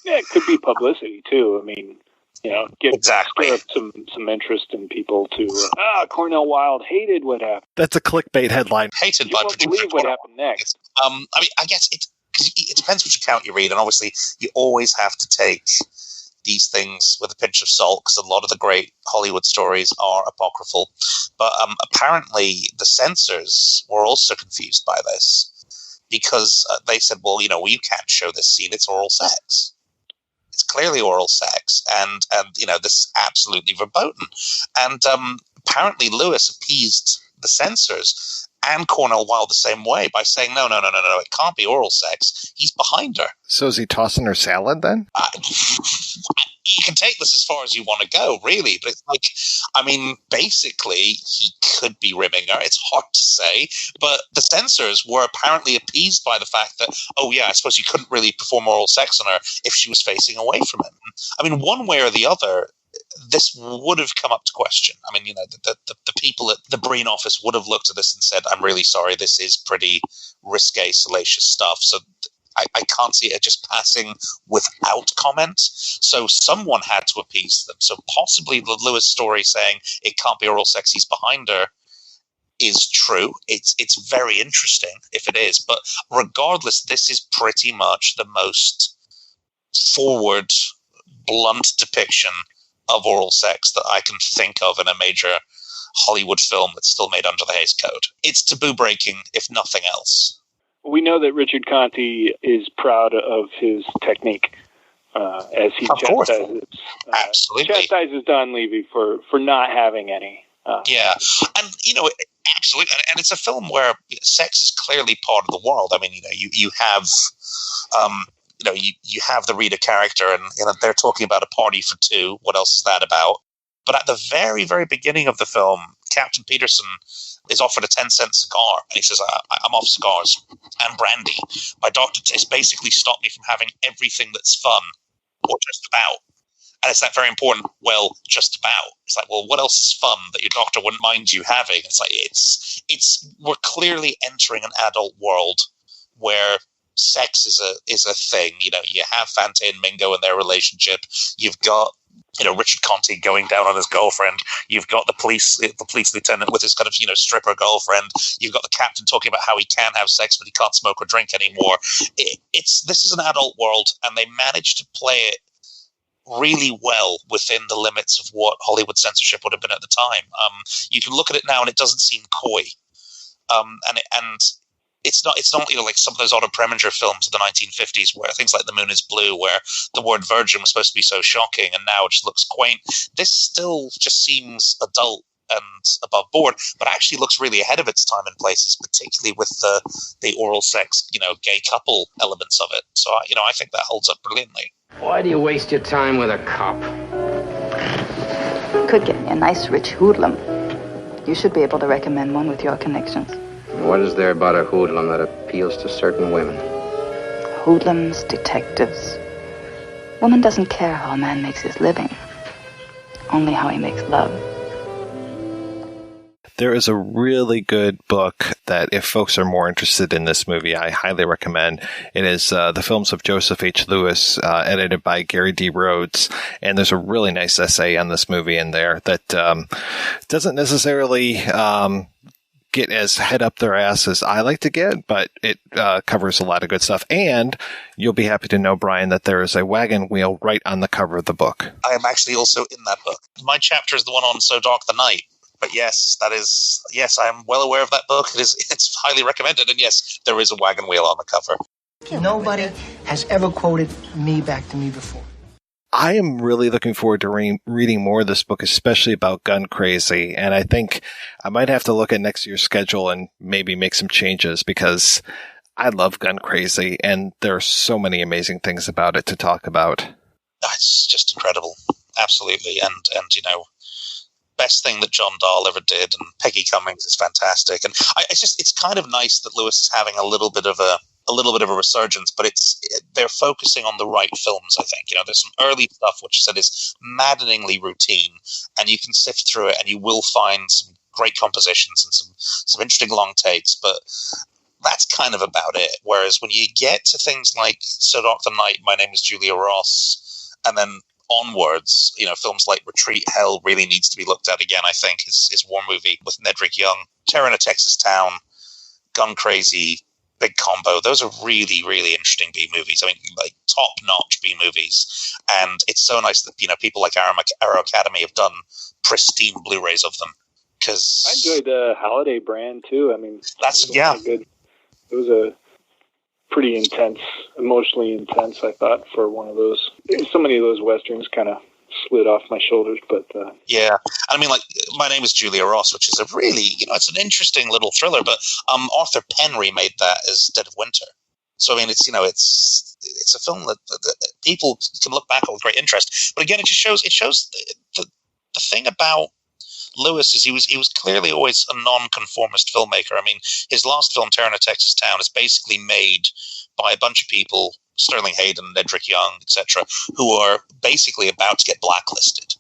Yeah, it could be publicity too. I mean, you know, stir up some interest in people to, Cornel Wilde hated what happened. That's a clickbait headline. Hated you by won't believe what happened next. I mean, I guess it depends which account you read, and obviously you always have to take these things with a pinch of salt, because a lot of the great Hollywood stories are apocryphal. But apparently the censors were also confused by this, because they said, well, you know, you can't show this scene, it's oral sex. It's clearly oral sex, and you know, this is absolutely verboten. And apparently Lewis appeased the censors and Cornel Wilde the same way by saying, no, it can't be oral sex. He's behind her. So is he tossing her salad then? You can take this as far as you want to go, really. But it's like, I mean, basically, he could be ribbing her. It's hard to say. But the censors were apparently appeased by the fact that, oh, yeah, I suppose you couldn't really perform oral sex on her if she was facing away from him. I mean, one way or the other, this would have come up to question. I mean, you know, the people at the Breen office would have looked at this and said, I'm really sorry, this is pretty risque, salacious stuff. So I can't see it just passing without comment. So someone had to appease them. So possibly the Lewis story saying it can't be oral sex, he's behind her, is true. It's very interesting if it is. But regardless, this is pretty much the most forward, blunt depiction of oral sex that I can think of in a major Hollywood film that's still made under the Hays Code. It's taboo breaking, if nothing else. We know that Richard Conte is proud of his technique as he chastises Don Levy for not having any. Yeah, and you know, absolutely, and it's a film where sex is clearly part of the world. I mean, you know, you have. You have the Rita character, and you know, they're talking about a party for two. What else is that about? But at the very, very beginning of the film, Captain Peterson is offered a 10-cent cigar, and he says, I'm off cigars and brandy. My doctor has basically stopped me from having everything that's fun, or just about. And it's that very important, well, just about. It's like, well, what else is fun that your doctor wouldn't mind you having? It's like, we're clearly entering an adult world where sex is a thing. You know, you have Fante and Mingo and their relationship. You've got, you know, Richard Conte going down on his girlfriend. You've got the police lieutenant with his kind of, you know, stripper girlfriend. You've got the captain talking about how he can have sex, but he can't smoke or drink anymore. This is an adult world, and they managed to play it really well within the limits of what Hollywood censorship would have been at the time. You can look at it now, and it doesn't seem coy. And it's not you know, like some of those Otto Preminger films of the 1950s where things like The Moon is Blue, where the word virgin was supposed to be so shocking, and now it just looks quaint. This still just seems adult and above board, but actually looks really ahead of its time in places, particularly with the oral sex, you know, gay couple elements of it. So, you know, I think that holds up brilliantly. Why do you waste your time with a cop? Could get me a nice rich hoodlum. You should be able to recommend one with your connections. What is there about a hoodlum that appeals to certain women? hoodlums, detectives. Woman doesn't care how a man makes his living, only how he makes love. There is a really good book that if folks are more interested in this movie, I highly recommend. It is The Films of Joseph H. Lewis, edited by Gary D. Rhodes. And there's a really nice essay on this movie in there that doesn't necessarily get as head up their ass as I like to get, but it covers a lot of good stuff. And you'll be happy to know, Brian, that there is a wagon wheel right on the cover of the book. I am actually also in that book. My chapter is the one on So Dark the Night. But yes, I'm well aware of that book. It's highly recommended. And yes, there is a wagon wheel on the cover. Nobody has ever quoted me back to me before. I am really looking forward to reading more of this book, especially about Gun Crazy. And I think I might have to look at next year's schedule and maybe make some changes because I love Gun Crazy and there are so many amazing things about it to talk about. It's just incredible. Absolutely. And best thing that John Dahl ever did, and Peggy Cummings is fantastic. And it's kind of nice that Lewis is having a little bit of a resurgence, but they're focusing on the right films. I think there's some early stuff which I said is maddeningly routine, and you can sift through it, and you will find some great compositions and some interesting long takes. But that's kind of about it. Whereas when you get to things like So Dark the Night, My Name is Julia Ross, and then onwards, films like Retreat Hell really needs to be looked at again, I think, his war movie with Nedrick Young, Terror in a Texas Town, Gun Crazy, Big Combo. Those are really, really interesting B movies. I mean, like top-notch B movies. And it's so nice that, people like Arrow Academy have done pristine Blu-rays of them. Because I enjoyed the Holiday brand, too. I mean, good. It was a pretty intense, emotionally intense, I thought, for one of those. So many of those Westerns kind of slid off my shoulders, but... Yeah. I mean, like, My Name is Julia Ross, which is a really, it's an interesting little thriller, but Arthur Penn remade that as Dead of Winter. So, I mean, it's a film that people can look back on with great interest. But again, it shows the thing about Lewis is he was clearly always a non-conformist filmmaker. I mean, his last film, Terror in a Texas Town, is basically made by a bunch of people, Sterling Hayden, Nedrick Young, etc., who are basically about to get blacklisted.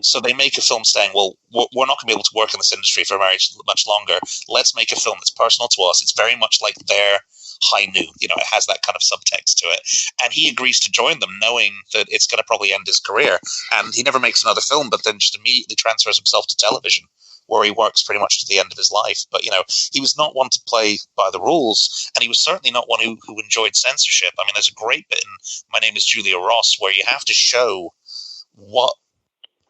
So they make a film saying, well, we're not going to be able to work in this industry for much longer. Let's make a film that's personal to us. It's very much like their High Noon. It has that kind of subtext to it. And he agrees to join them knowing that it's going to probably end his career. And he never makes another film, but then just immediately transfers himself to television, where he works pretty much to the end of his life. But, he was not one to play by the rules, and he was certainly not one who enjoyed censorship. I mean, there's a great bit in My Name is Julia Ross where you have to show what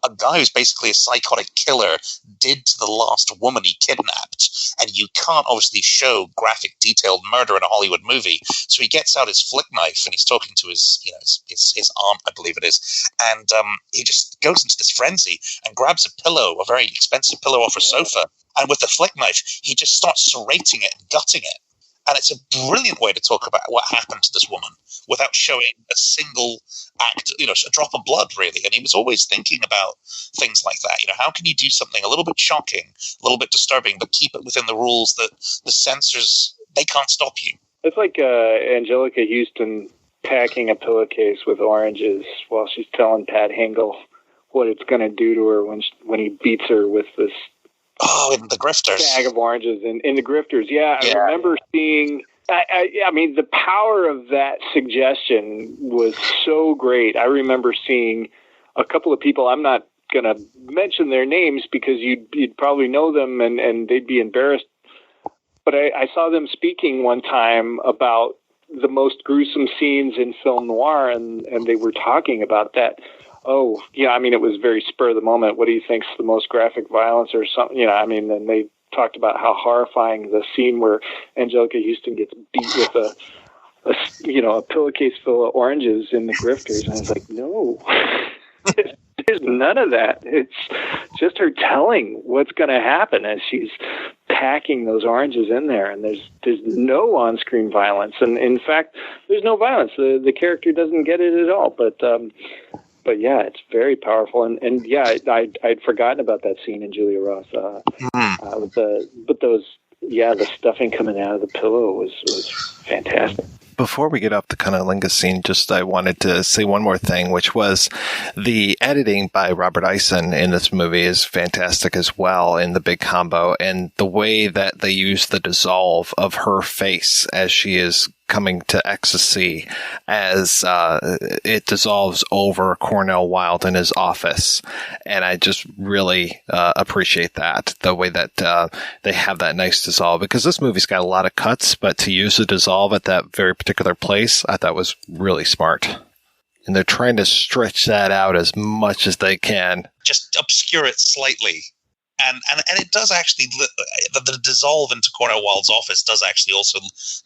a guy who's basically a psychotic killer did to the last woman he kidnapped. And you can't obviously show graphic, detailed murder in a Hollywood movie. So he gets out his flick knife and he's talking to his aunt, I believe it is. And he just goes into this frenzy and grabs a pillow, a very expensive pillow off a sofa. And with the flick knife, he just starts serrating it and gutting it. And it's a brilliant way to talk about what happened to this woman without showing a single act, a drop of blood, really. And he was always thinking about things like that. How can you do something a little bit shocking, a little bit disturbing, but keep it within the rules that the censors, they can't stop you? It's like Angelica Houston packing a pillowcase with oranges while she's telling Pat Hingle what it's going to do to her when he beats her with this in The Grifters. Bag of oranges in The Grifters. Yeah, I remember seeing... I mean, the power of that suggestion was so great. I remember seeing a couple of people, I'm not going to mention their names because you'd probably know them and they'd be embarrassed. But I saw them speaking one time about the most gruesome scenes in film noir, and they were talking about that. Oh, yeah, I mean, it was very spur of the moment. What do you think's the most graphic violence or something? I mean, and they talked about how horrifying the scene where Angelica Houston gets beat with a pillowcase full of oranges in The Grifters. And I was like, no, there's none of that. It's just her telling what's going to happen as she's packing those oranges in there. And there's no on-screen violence. And in fact, there's no violence. The character doesn't get it at all. But yeah, it's very powerful, and yeah, I'd forgotten about that scene in Julia Ross. The stuffing coming out of the pillow was fantastic. Before we get off the cunnilingus scene, I wanted to say one more thing, which was the editing by Robert Eisen in this movie is fantastic as well in The Big Combo, and the way that they use the dissolve of her face as she is coming to ecstasy as it dissolves over Cornel Wilde in his office. And I just really appreciate that, the way that they have that nice dissolve, because this movie's got a lot of cuts, but to use the dissolve at that very particular place, I thought was really smart. And they're trying to stretch that out as much as they can. Just obscure it slightly. And it does actually, the dissolve into Cornel Wilde's office does actually also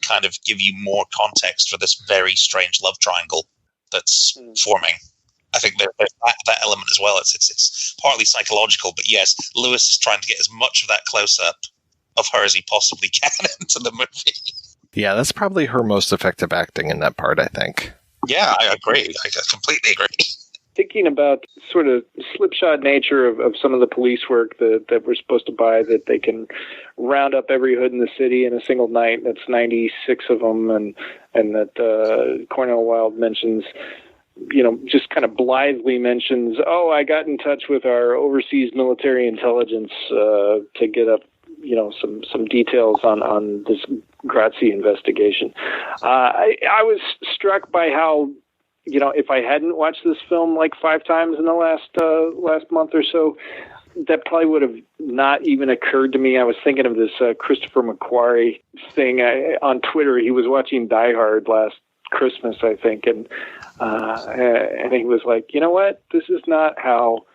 kind of give you more context for this very strange love triangle that's forming. I think there's that element as well. It's partly psychological, but yes, Lewis is trying to get as much of that close-up of her as he possibly can into the movie. Yeah, that's probably her most effective acting in that part, I think. Yeah, I agree. I completely agree. Thinking about sort of slipshod nature of some of the police work that we're supposed to buy, that they can round up every hood in the city in a single night. That's 96 of them, and that Cornel Wilde mentions, just kind of blithely mentions, I got in touch with our overseas military intelligence to get up, some details on this Grazie investigation. I was struck by how, if I hadn't watched this film like 5 times in the last month or so, that probably would have not even occurred to me. I was thinking of this Christopher McQuarrie thing on Twitter. He was watching Die Hard last Christmas, I think, and he was like, you know what? This is not how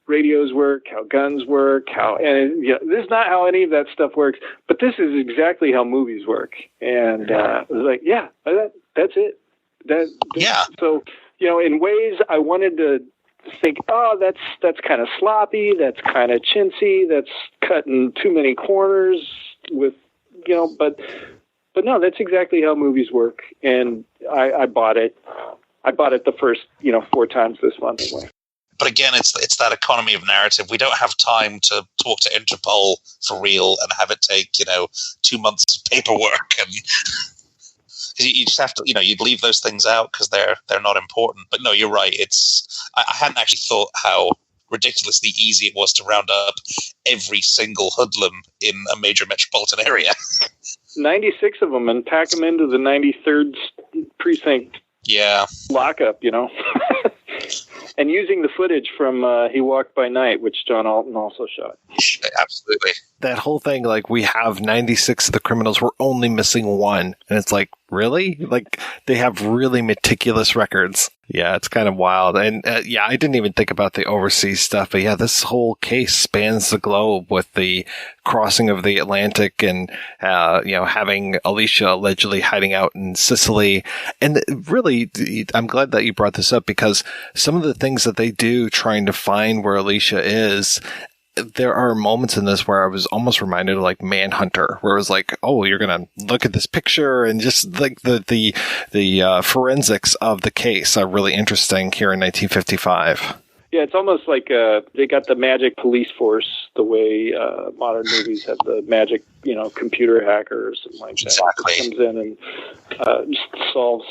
radios work, how guns work, this is not how any of that stuff works, but this is exactly how movies work. And I was like, yeah, that's it. So, in ways I wanted to think, that's kind of sloppy, that's kind of chintzy, that's cutting too many corners with, but no, that's exactly how movies work. And I bought it. I bought it the first, 4 times this month anyway. But again, it's that economy of narrative. We don't have time to talk to Interpol for real and have it take, 2 months of paperwork, and you just have to, you'd leave those things out because they're not important. But no, you're right. I hadn't actually thought how ridiculously easy it was to round up every single hoodlum in a major metropolitan area. 96 of them, and pack them into the 93rd precinct. Yeah. Lockup, And using the footage from He Walked by Night, which John Alton also shot. Absolutely. That whole thing, we have 96 of the criminals, we're only missing 1. And it's like, really? They have really meticulous records. Yeah, it's kind of wild. And I didn't even think about the overseas stuff. But yeah, this whole case spans the globe with the crossing of the Atlantic and, having Alicia allegedly hiding out in Sicily. And really, I'm glad that you brought this up, because some of the things that they do trying to find where Alicia is, there are moments in this where I was almost reminded of Manhunter, where it was like, oh, you're going to look at this picture, and just the forensics of the case are really interesting here in 1955. Yeah, it's almost like they got the magic police force, the way modern movies have the magic, computer hacker or something like that. Exactly. It comes in and just solves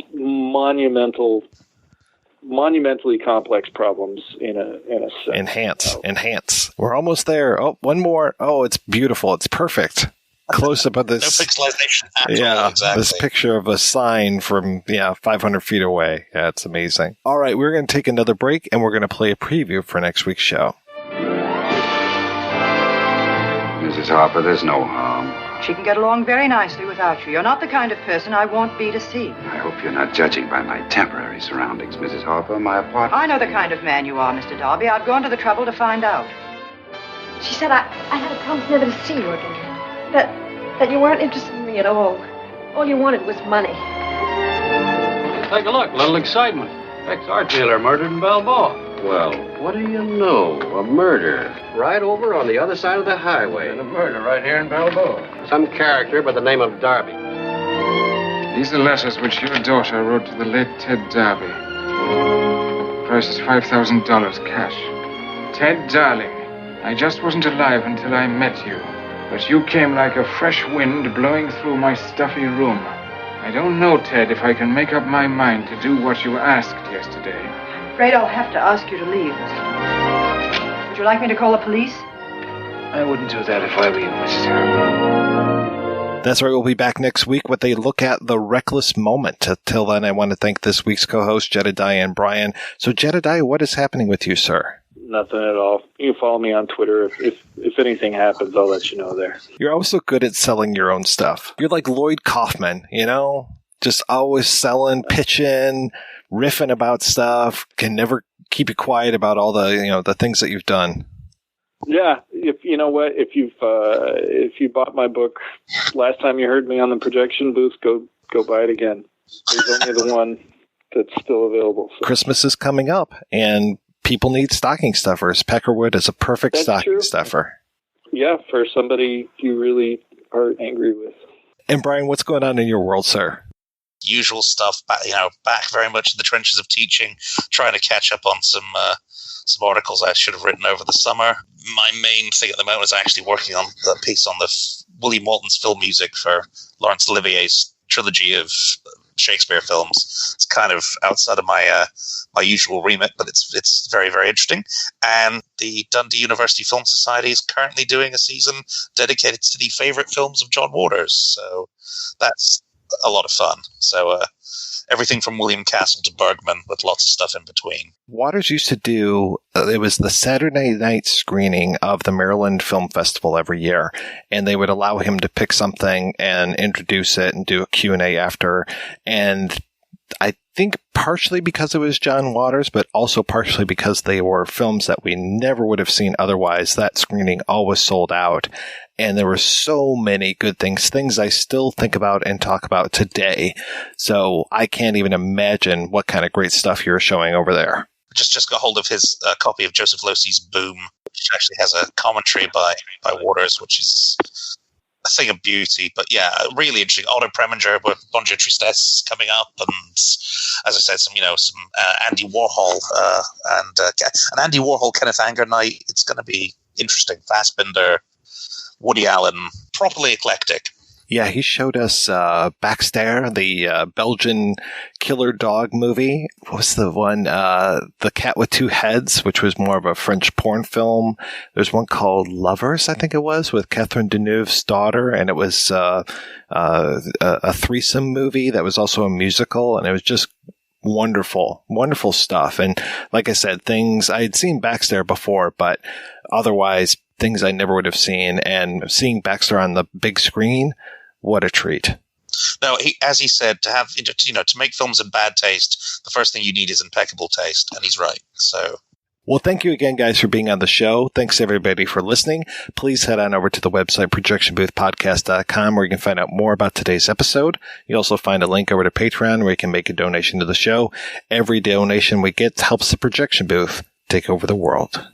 monumentally complex problems in a sense. Enhance. We're almost there. Oh, one more. Oh, it's beautiful. It's perfect. Close up of this. No pixelization at all. Exactly. This picture of a sign from 500 feet away. Yeah, it's amazing. All right, we're going to take another break, and we're going to play a preview for next week's show. Mrs. Harper, there's no harm. She can get along very nicely without you. You're not the kind of person I want Bea to see. I hope you're not judging by my temporary surroundings, Mrs. Harper. My apartment... I know the kind of man you are, Mr. Darby. I've gone to the trouble to find out. She said I had a promise never to see you again. That you weren't interested in me at all. All you wanted was money. Take a look. A little excitement. Ex-art dealer murdered in Balboa. Well, what do you know? A murder. Right over on the other side of the highway. And a murder right here in Balboa. Some character by the name of Darby. These are letters which your daughter wrote to the late Ted Darby. The price is $5,000 cash. Ted, darling, I just wasn't alive until I met you. But you came like a fresh wind blowing through my stuffy room. I don't know, Ted, if I can make up my mind to do what you asked yesterday. I'm afraid I'll have to ask you to leave. Would you like me to call the police? I wouldn't do that if I were you, Mrs. Harriman. That's right. We'll be back next week with a look at The Reckless Moment. Till then, I want to thank this week's co-hosts, Jedidiah and Brian. So, Jedidiah, what is happening with you, sir? Nothing at all. You can follow me on Twitter. If anything happens, I'll let you know there. You're also good at selling your own stuff. You're like Lloyd Kaufman, just always selling, pitching, riffing about stuff, can never keep you quiet about all the, the things that you've done. Yeah, if you bought my book last time you heard me on the projection booth, go buy it again. There's only the one that's still available. So. Christmas is coming up, and people need stocking stuffers. Peckerwood is a perfect stocking stuffer. Yeah, for somebody you really are angry with. And Brian, what's going on in your world, sir? Usual stuff, back very much in the trenches of teaching, trying to catch up on some articles I should have written over the summer. My main thing at the moment is actually working on the piece on the William Walton's film music for Laurence Olivier's trilogy of Shakespeare films. It's kind of outside of my usual remit, but it's very, very interesting. And the Dundee University Film Society is currently doing a season dedicated to the favorite films of John Waters. So that's a lot of fun. So everything from William Castle to Bergman, with lots of stuff in between. Waters used to do, it was the Saturday night screening of the Maryland Film Festival every year, and they would allow him to pick something and introduce it and do a Q&A after. And I think partially because it was John Waters, but also partially because they were films that we never would have seen otherwise. That screening always sold out. And there were so many good things I still think about and talk about today. So I can't even imagine what kind of great stuff you're showing over there. Just got hold of his copy of Joseph Losey's Boom, which actually has a commentary by Waters, which is a thing of beauty. But yeah, really interesting. Otto Preminger with Bon Tristesse coming up, and as I said, some Andy Warhol and Andy Warhol Kenneth Anger night. It's going to be interesting. Fassbinder, Woody Allen, properly eclectic. Yeah, he showed us Baxter, the Belgian killer dog movie. What was the one? The Cat with Two Heads, which was more of a French porn film. There's one called Lovers, I think it was, with Catherine Deneuve's daughter, and it was a threesome movie that was also a musical, and it was just wonderful stuff. And like I said, things I had seen Baxter before, but otherwise things I never would have seen. And seeing Baxter on the big screen, what a treat. No, as he said, to have to make films in bad taste, the first thing you need is impeccable taste, and he's right. So. Well, thank you again, guys, for being on the show. Thanks, everybody, for listening. Please head on over to the website, projectionboothpodcast.com, where you can find out more about today's episode. You also find a link over to Patreon, where you can make a donation to the show. Every donation we get helps the Projection Booth take over the world.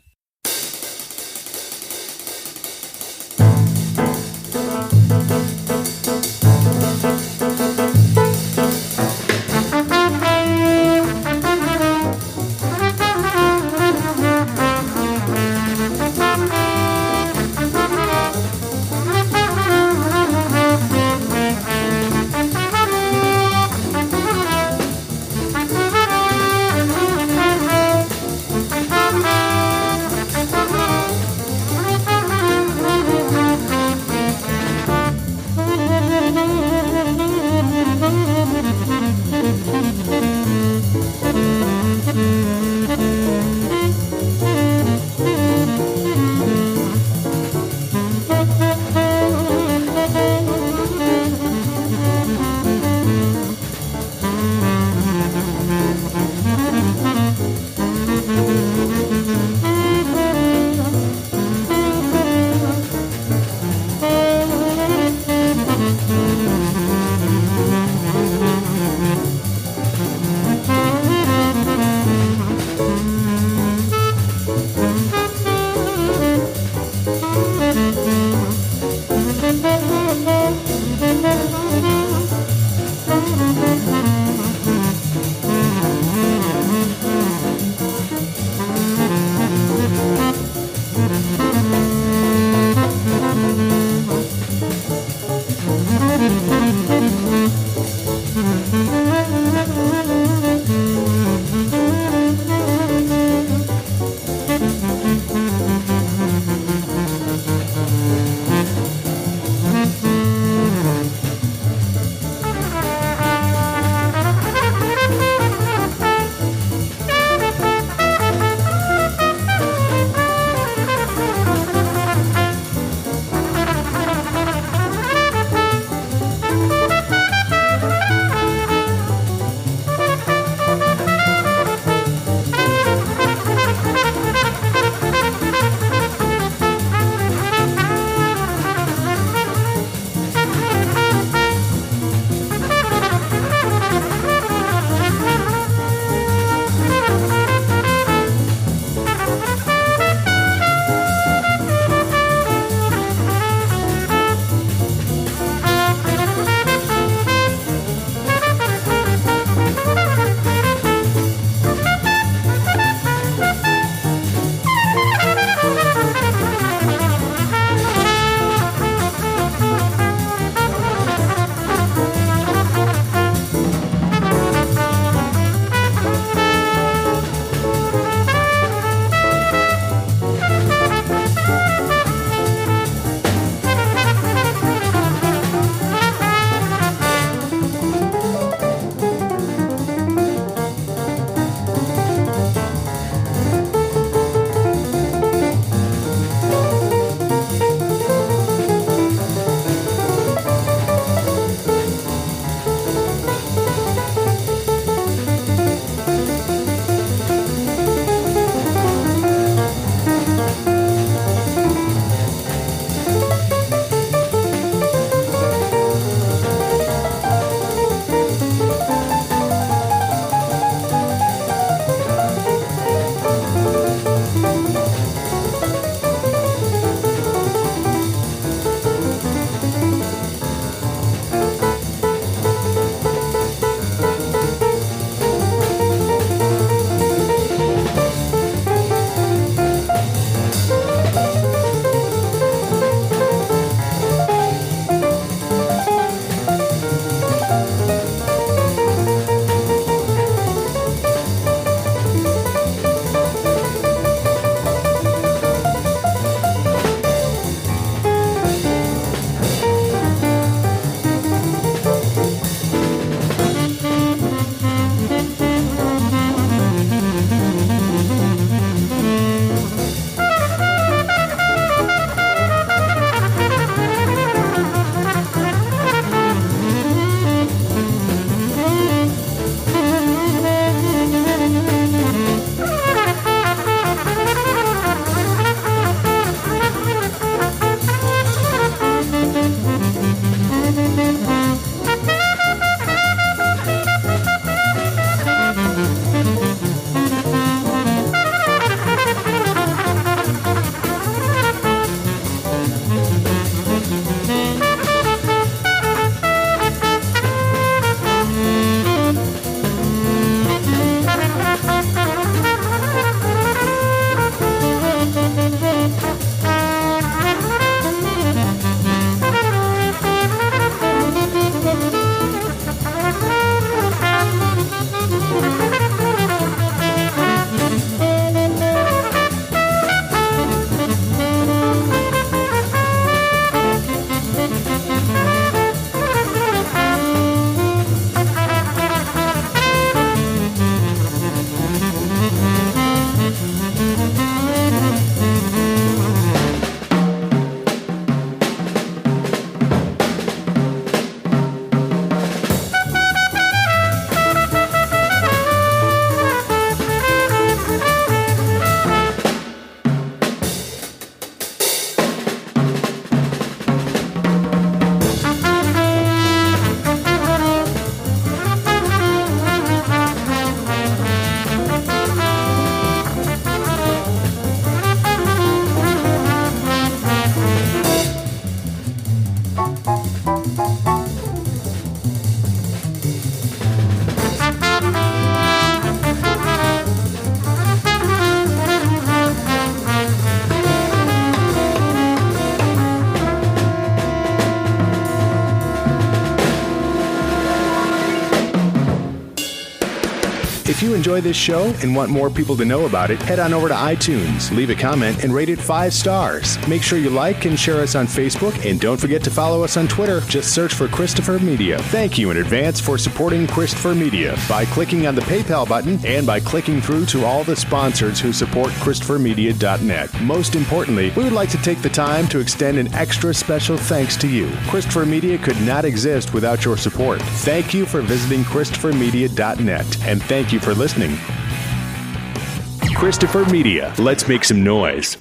If you enjoy this show and want more people to know about it, head on over to iTunes, leave a comment, and rate it 5 stars. Make sure you like and share us on Facebook, and don't forget to follow us on Twitter. Just search for Christopher Media. Thank you in advance for supporting Christopher Media by clicking on the PayPal button and by clicking through to all the sponsors who support ChristopherMedia.net. Most importantly, we would like to take the time to extend an extra special thanks to you. Christopher Media could not exist without your support. Thank you for visiting ChristopherMedia.net, and thank you for listening. Christopher Media. Let's make some noise.